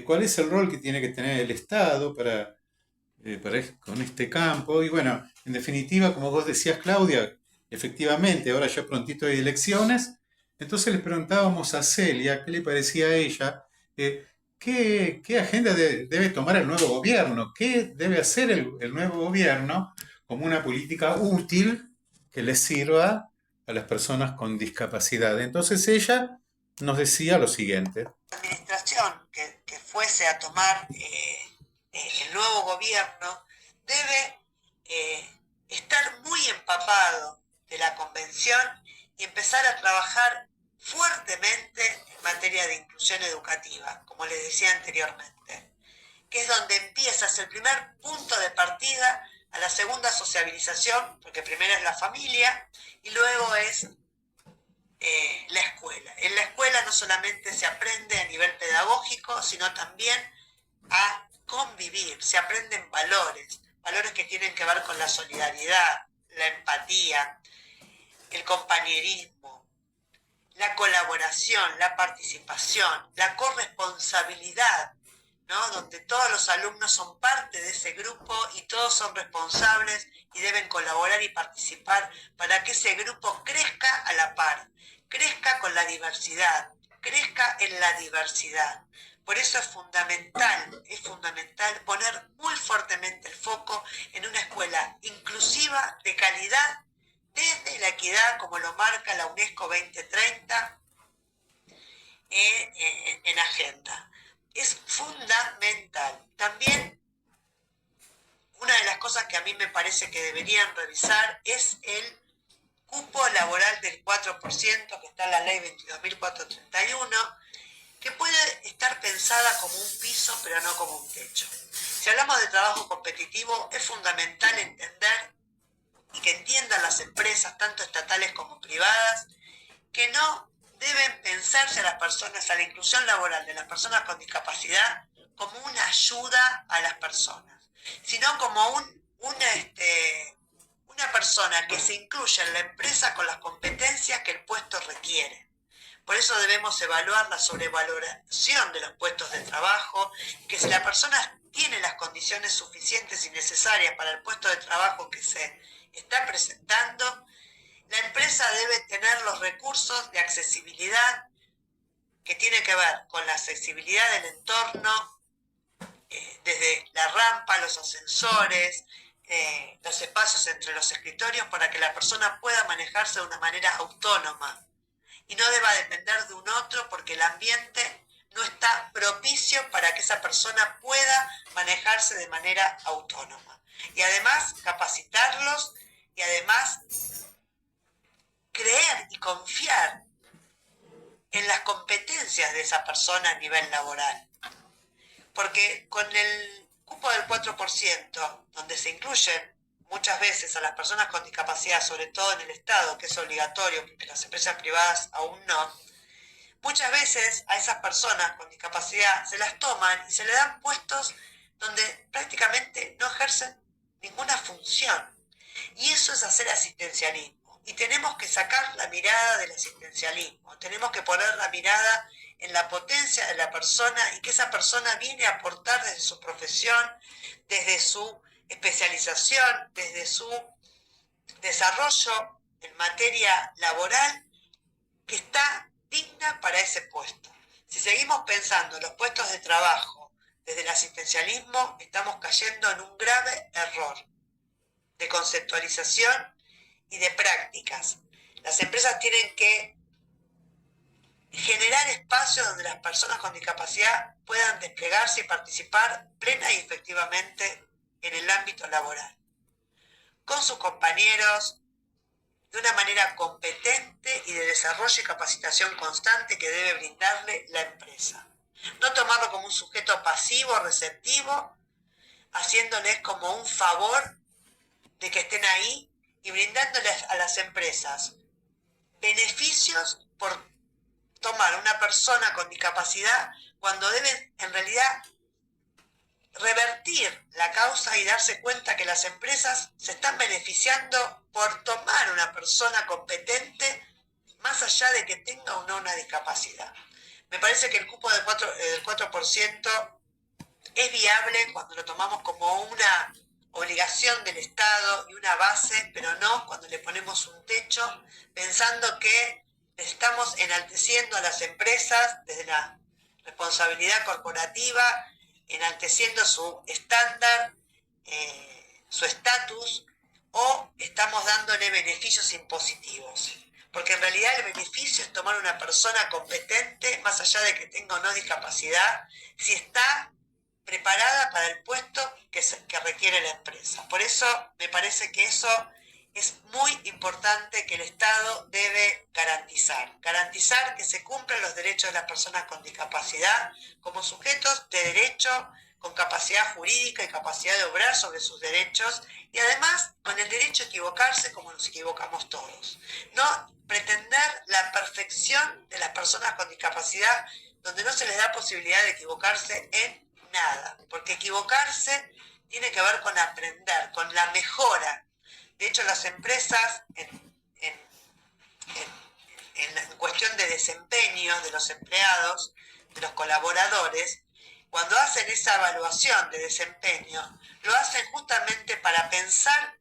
cuál es el rol que tiene que tener el Estado con este campo. Y bueno, en definitiva, como vos decías, Claudia, efectivamente, ahora ya prontito hay elecciones, entonces le preguntábamos a Celia qué le parecía a ella, qué agenda debe tomar el nuevo gobierno, qué debe hacer el nuevo gobierno como una política útil que les sirva a las personas con discapacidad. Entonces ella nos decía lo siguiente. La administración que fuese a tomar el nuevo gobierno debe estar muy empapado de la convención y empezar a trabajar fuertemente en materia de inclusión educativa, como les decía anteriormente, que es donde empiezas el primer punto de partida a la segunda sociabilización, porque primero es la familia y luego es la escuela. En la escuela no solamente se aprende a nivel pedagógico, sino también a convivir, se aprenden valores que tienen que ver con la solidaridad, la empatía, el compañerismo, la colaboración, la participación, la corresponsabilidad, ¿no? Donde todos los alumnos son parte de ese grupo y todos son responsables y deben colaborar y participar para que ese grupo crezca a la par, crezca con la diversidad, crezca en la diversidad. Por eso es fundamental poner muy fuertemente el foco en una escuela inclusiva, de calidad, desde la equidad, como lo marca la UNESCO 2030 en agenda. Es fundamental. También una de las cosas que a mí me parece que deberían revisar es el cupo laboral del 4% que está en la ley 22.431, que puede estar pensada como un piso pero no como un techo. Si hablamos de trabajo competitivo, es fundamental entender y que entiendan las empresas, tanto estatales como privadas, que no deben pensarse a las personas, a la inclusión laboral de las personas con discapacidad como una ayuda a las personas, sino como una persona que se incluya en la empresa con las competencias que el puesto requiere. Por eso debemos evaluar la sobrevaloración de los puestos de trabajo, que si la persona tiene las condiciones suficientes y necesarias para el puesto de trabajo que se está presentando, la empresa debe tener los recursos de accesibilidad que tiene que ver con la accesibilidad del entorno, desde la rampa, los ascensores, los espacios entre los escritorios, para que la persona pueda manejarse de una manera autónoma y no deba depender de un otro, porque el ambiente no está propicio para que esa persona pueda manejarse de manera autónoma. Y además capacitarlos y además creer y confiar en las competencias de esa persona a nivel laboral. Porque con el cupo del 4%, donde se incluyen muchas veces a las personas con discapacidad, sobre todo en el Estado, que es obligatorio, porque las empresas privadas aún no, muchas veces a esas personas con discapacidad se las toman y se le dan puestos donde prácticamente no ejercen ninguna función. Y eso es hacer asistencialismo. Y tenemos que sacar la mirada del asistencialismo, tenemos que poner la mirada en la potencia de la persona y que esa persona viene a aportar desde su profesión, desde su especialización, desde su desarrollo en materia laboral, que está digna para ese puesto. Si seguimos pensando en los puestos de trabajo desde el asistencialismo, estamos cayendo en un grave error de conceptualización y de prácticas. Las empresas tienen que generar espacios donde las personas con discapacidad puedan desplegarse y participar plena y efectivamente en el ámbito laboral, con sus compañeros, de una manera competente y de desarrollo y capacitación constante que debe brindarle la empresa. No tomarlo como un sujeto pasivo, receptivo, haciéndoles como un favor de que estén ahí y brindándoles a las empresas beneficios por tomar una persona con discapacidad cuando deben en realidad revertir la causa y darse cuenta que las empresas se están beneficiando por tomar una persona competente más allá de que tenga o no una discapacidad. Me parece que el cupo del 4% es viable cuando lo tomamos como una obligación del Estado y una base, pero no cuando le ponemos un techo, pensando que estamos enalteciendo a las empresas desde la responsabilidad corporativa, enalteciendo su estándar, su estatus, o estamos dándole beneficios impositivos. Porque en realidad el beneficio es tomar una persona competente, más allá de que tenga o no discapacidad, si está preparada para el puesto que requiere la empresa. Por eso me parece que eso es muy importante, que el Estado debe garantizar que se cumplan los derechos de las personas con discapacidad como sujetos de derecho, con capacidad jurídica y capacidad de obrar sobre sus derechos, y además con el derecho a equivocarse como nos equivocamos todos. No pretender la perfección de las personas con discapacidad donde no se les da posibilidad de equivocarse en nada, porque equivocarse tiene que ver con aprender, con la mejora. De hecho, las empresas, en cuestión de desempeño de los empleados, de los colaboradores, cuando hacen esa evaluación de desempeño, lo hacen justamente para pensar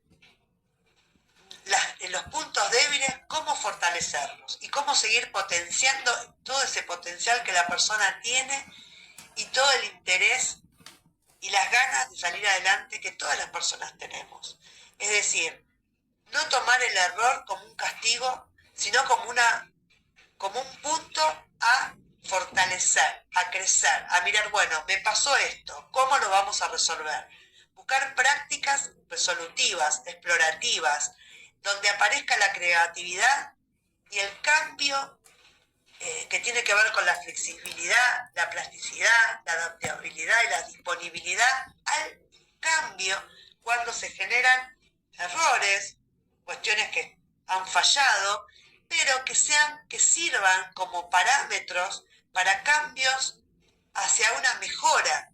en los puntos débiles, cómo fortalecerlos y cómo seguir potenciando todo ese potencial que la persona tiene y todo el interés y las ganas de salir adelante que todas las personas tenemos. Es decir, no tomar el error como un castigo, sino como un punto a fortalecer, a crecer, a mirar, bueno, me pasó esto, ¿cómo lo vamos a resolver? Buscar prácticas resolutivas, explorativas, donde aparezca la creatividad y el cambio que tiene que ver con la flexibilidad, la plasticidad, la adaptabilidad y la disponibilidad al cambio cuando se generan errores, cuestiones que han fallado, pero que sirvan como parámetros para cambios hacia una mejora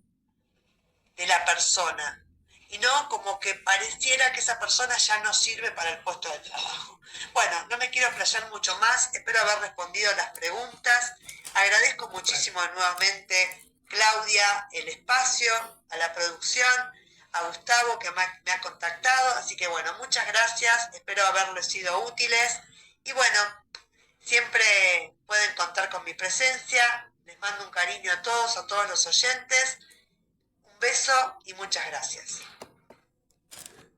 de la persona, y no como que pareciera que esa persona ya no sirve para el puesto de trabajo. Bueno, no me quiero explayar mucho más, espero haber respondido las preguntas. Agradezco muchísimo nuevamente, Claudia, el espacio, a la producción, a Gustavo que me ha contactado, así que bueno, muchas gracias, espero haberles sido útiles, y bueno, siempre pueden contar con mi presencia. Les mando un cariño a todos los oyentes, un beso y muchas gracias.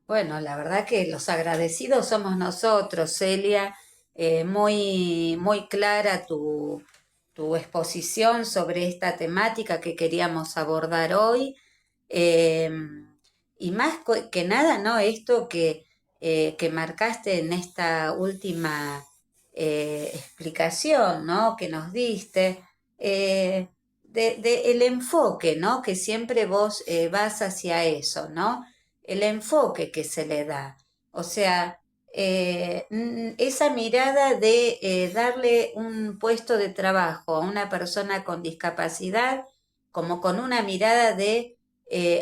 Bueno, la verdad que los agradecidos somos nosotros, Celia. Muy, muy clara tu exposición sobre esta temática que queríamos abordar hoy. Eh, y más que nada, ¿no? Esto que marcaste en esta última explicación, ¿no? Que nos diste, el enfoque, ¿no? Que siempre vos vas hacia eso, ¿no? El enfoque que se le da. O sea, esa mirada de darle un puesto de trabajo a una persona con discapacidad como con una mirada de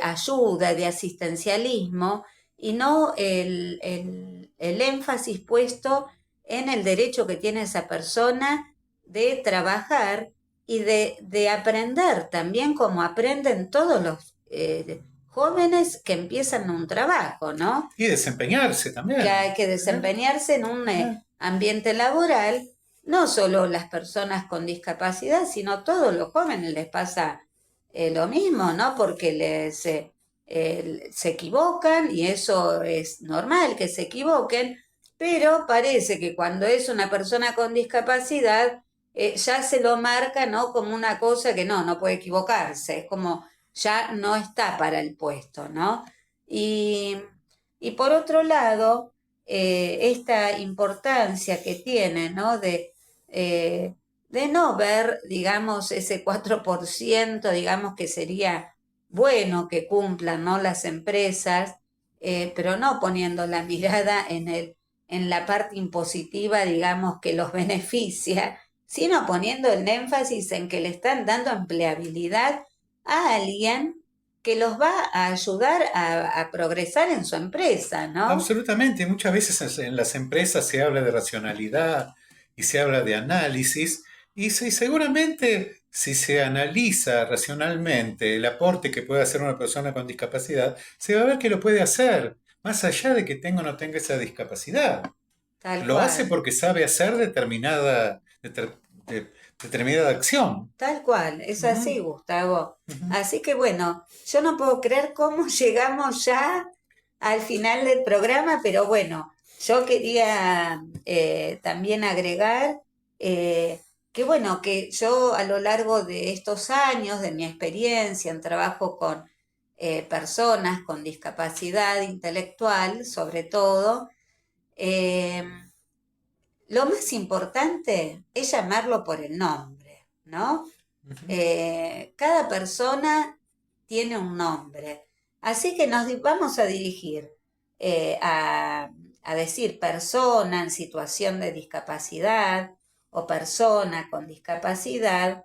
ayuda, de asistencialismo, y no el énfasis puesto en el derecho que tiene esa persona de trabajar y de aprender también como aprenden todos los jóvenes que empiezan un trabajo, ¿no? Y desempeñarse también. Que hay que desempeñarse en un ambiente laboral, no solo las personas con discapacidad, sino todos los jóvenes les pasa lo mismo, ¿no? Porque se equivocan y eso es normal que se equivoquen, pero parece que cuando es una persona con discapacidad ya se lo marca, ¿no? Como una cosa que no puede equivocarse, es como ya no está para el puesto, ¿no? Y por otro lado, esta importancia que tiene, ¿no? De no ver, digamos, ese 4%, digamos, que sería bueno que cumplan, ¿no? Las empresas, pero no poniendo la mirada en la parte impositiva, digamos, que los beneficia, sino poniendo el énfasis en que le están dando empleabilidad a alguien que los va a ayudar a progresar en su empresa, ¿no? Absolutamente. Muchas veces en las empresas se habla de racionalidad y se habla de análisis, y seguramente si se analiza racionalmente el aporte que puede hacer una persona con discapacidad, se va a ver que lo puede hacer, más allá de que tenga o no tenga esa discapacidad. Tal Lo cual. hace porque sabe hacer determinada acción. Tal cual, es así, Gustavo. Ujú. Así que bueno, yo no puedo creer cómo llegamos ya al final del programa, pero bueno, yo quería también agregar que bueno, que yo a lo largo de estos años, de mi experiencia en trabajo con personas con discapacidad intelectual, sobre todo, eh, lo más importante es llamarlo por el nombre, ¿no? Ujú. Cada persona tiene un nombre. Así que nos vamos a dirigir a decir persona en situación de discapacidad o persona con discapacidad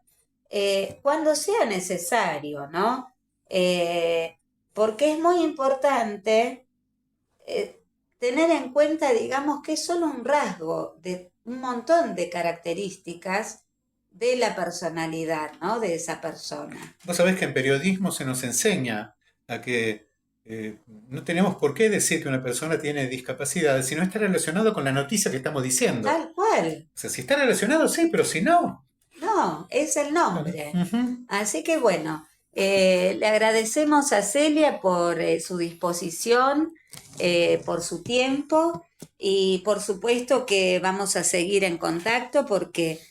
cuando sea necesario, ¿no? Porque es muy importante tener en cuenta, digamos, que es solo un rasgo de un montón de características de la personalidad, ¿no? De esa persona. Vos sabés que en periodismo se nos enseña a que no tenemos por qué decir que una persona tiene discapacidad si no está relacionado con la noticia que estamos diciendo. Tal cual. O sea, si está relacionado, sí, pero si no. No, es el nombre. Ujú. Así que bueno, le agradecemos a Celia por su disposición, por su tiempo y por supuesto que vamos a seguir en contacto porque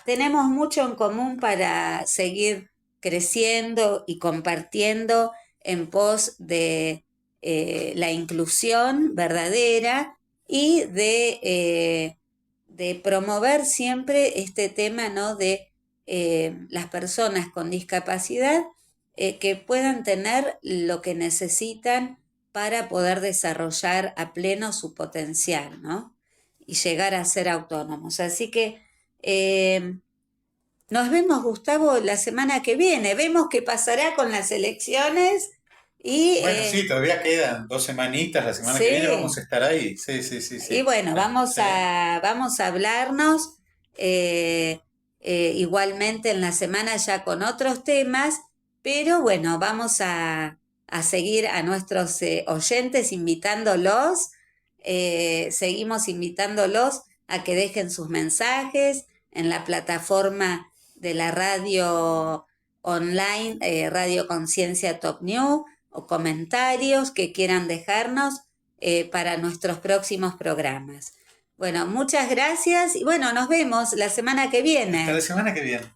tenemos mucho en común para seguir creciendo y compartiendo en pos de la inclusión verdadera y de promover siempre este tema, ¿no? De las personas con discapacidad que puedan tener lo que necesitan para poder desarrollar a pleno su potencial, ¿no? Y llegar a ser autónomos. Así que nos vemos, Gustavo, la semana que viene. Vemos qué pasará con las elecciones y... Bueno, sí, todavía quedan 2 semanitas, la semana sí. que viene vamos a estar ahí. Sí, sí, sí, sí. Y bueno, vamos Sí. vamos a hablarnos igualmente en la semana ya con otros temas, pero bueno, vamos a seguir a nuestros oyentes invitándolos, seguimos invitándolos a que dejen sus mensajes en la plataforma de la radio online, Radio Conciencia Top New, o comentarios que quieran dejarnos para nuestros próximos programas. Bueno, muchas gracias y bueno, nos vemos la semana que viene. Hasta la semana que viene.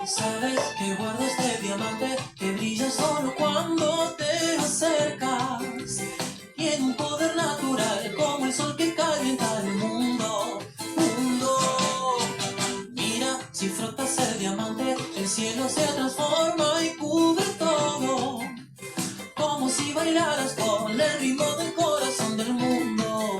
Sabes que guardo este diamante que brilla solo cuando te acercas. Tiene un poder natural como el sol que calienta el mundo. Mira, si frotas el diamante, el cielo se transforma y cubre todo. Como si bailaras con el ritmo del corazón del mundo.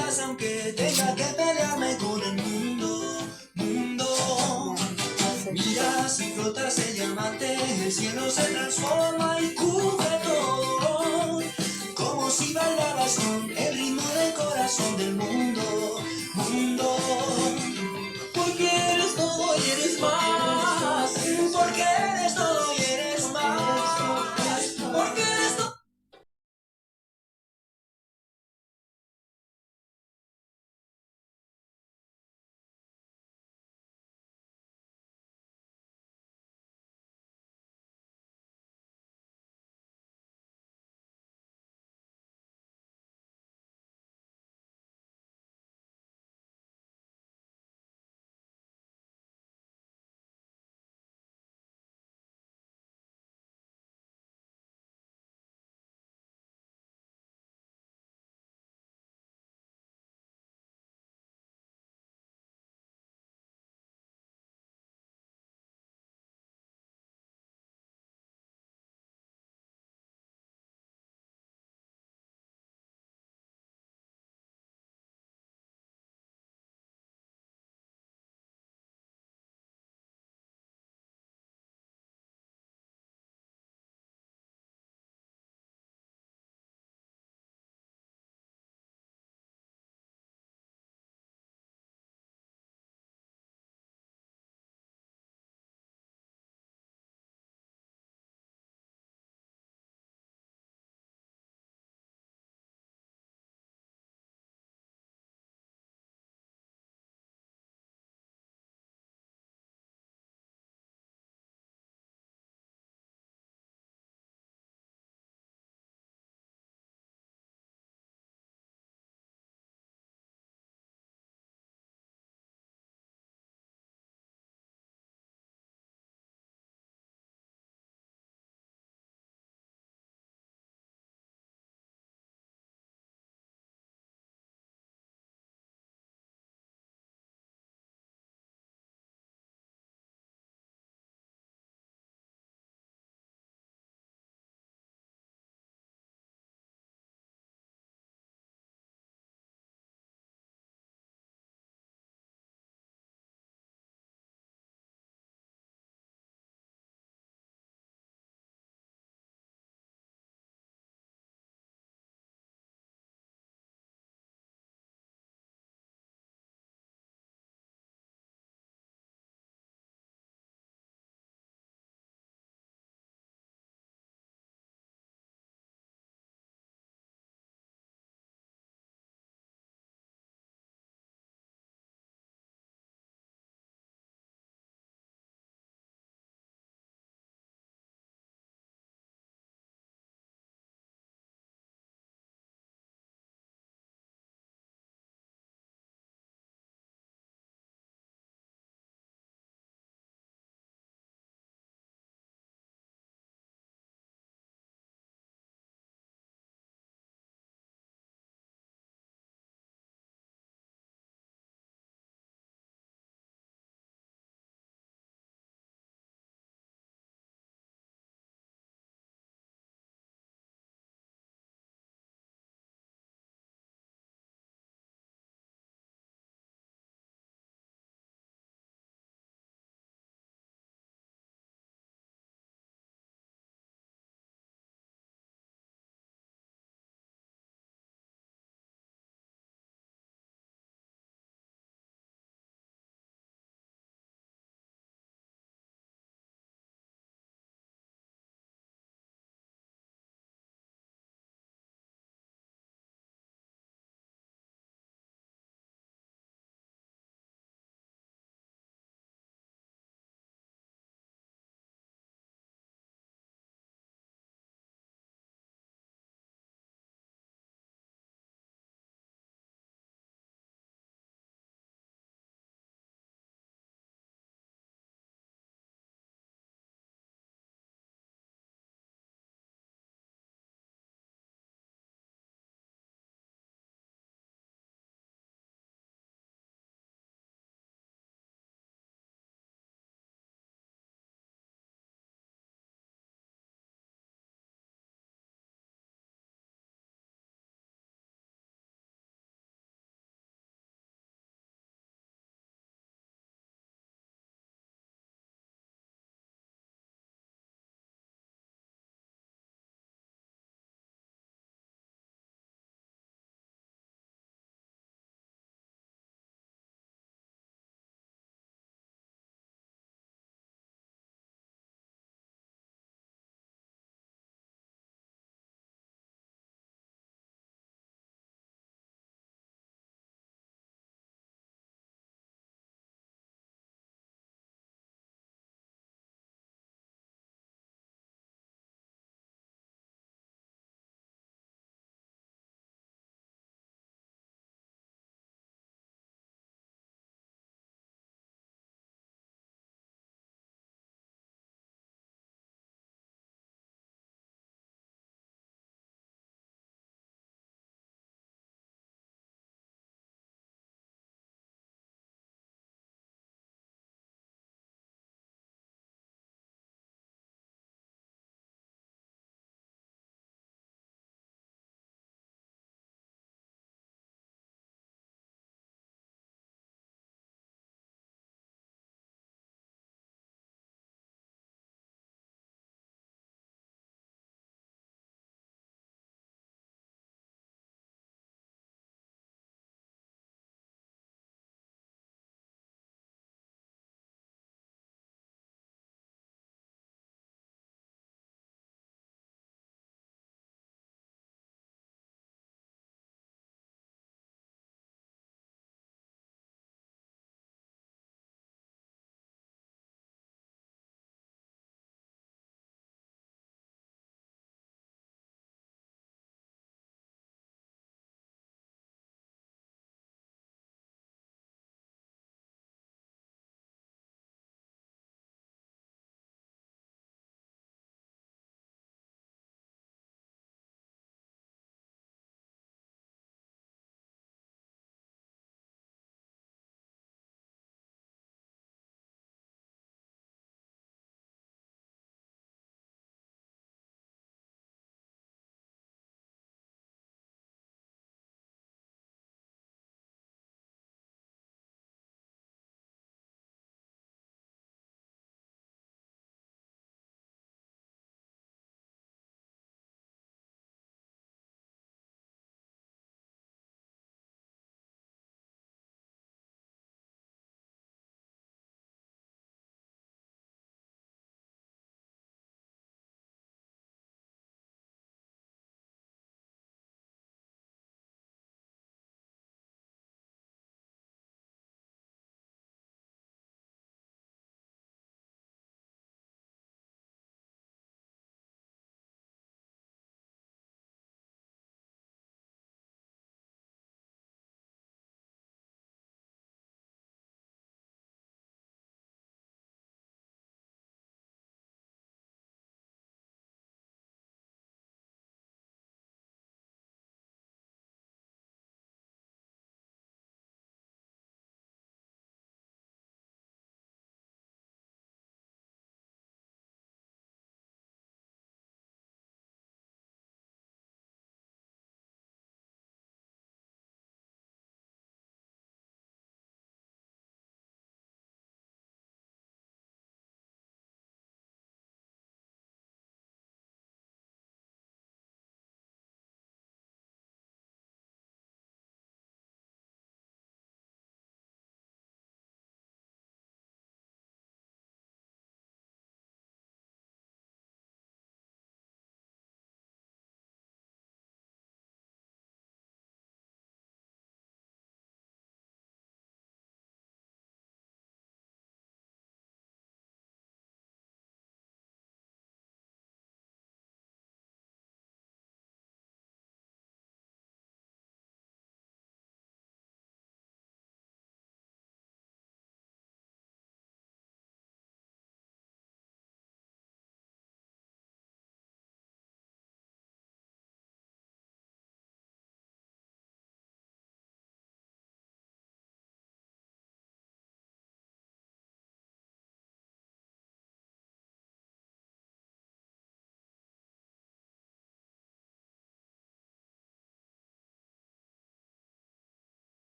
días aunque tenga que pelearme con el mundo, mundo. Mira, si flotas el diamante, el cielo se transforma y cubre todo. Como si bailaras con el ritmo del corazón del mundo.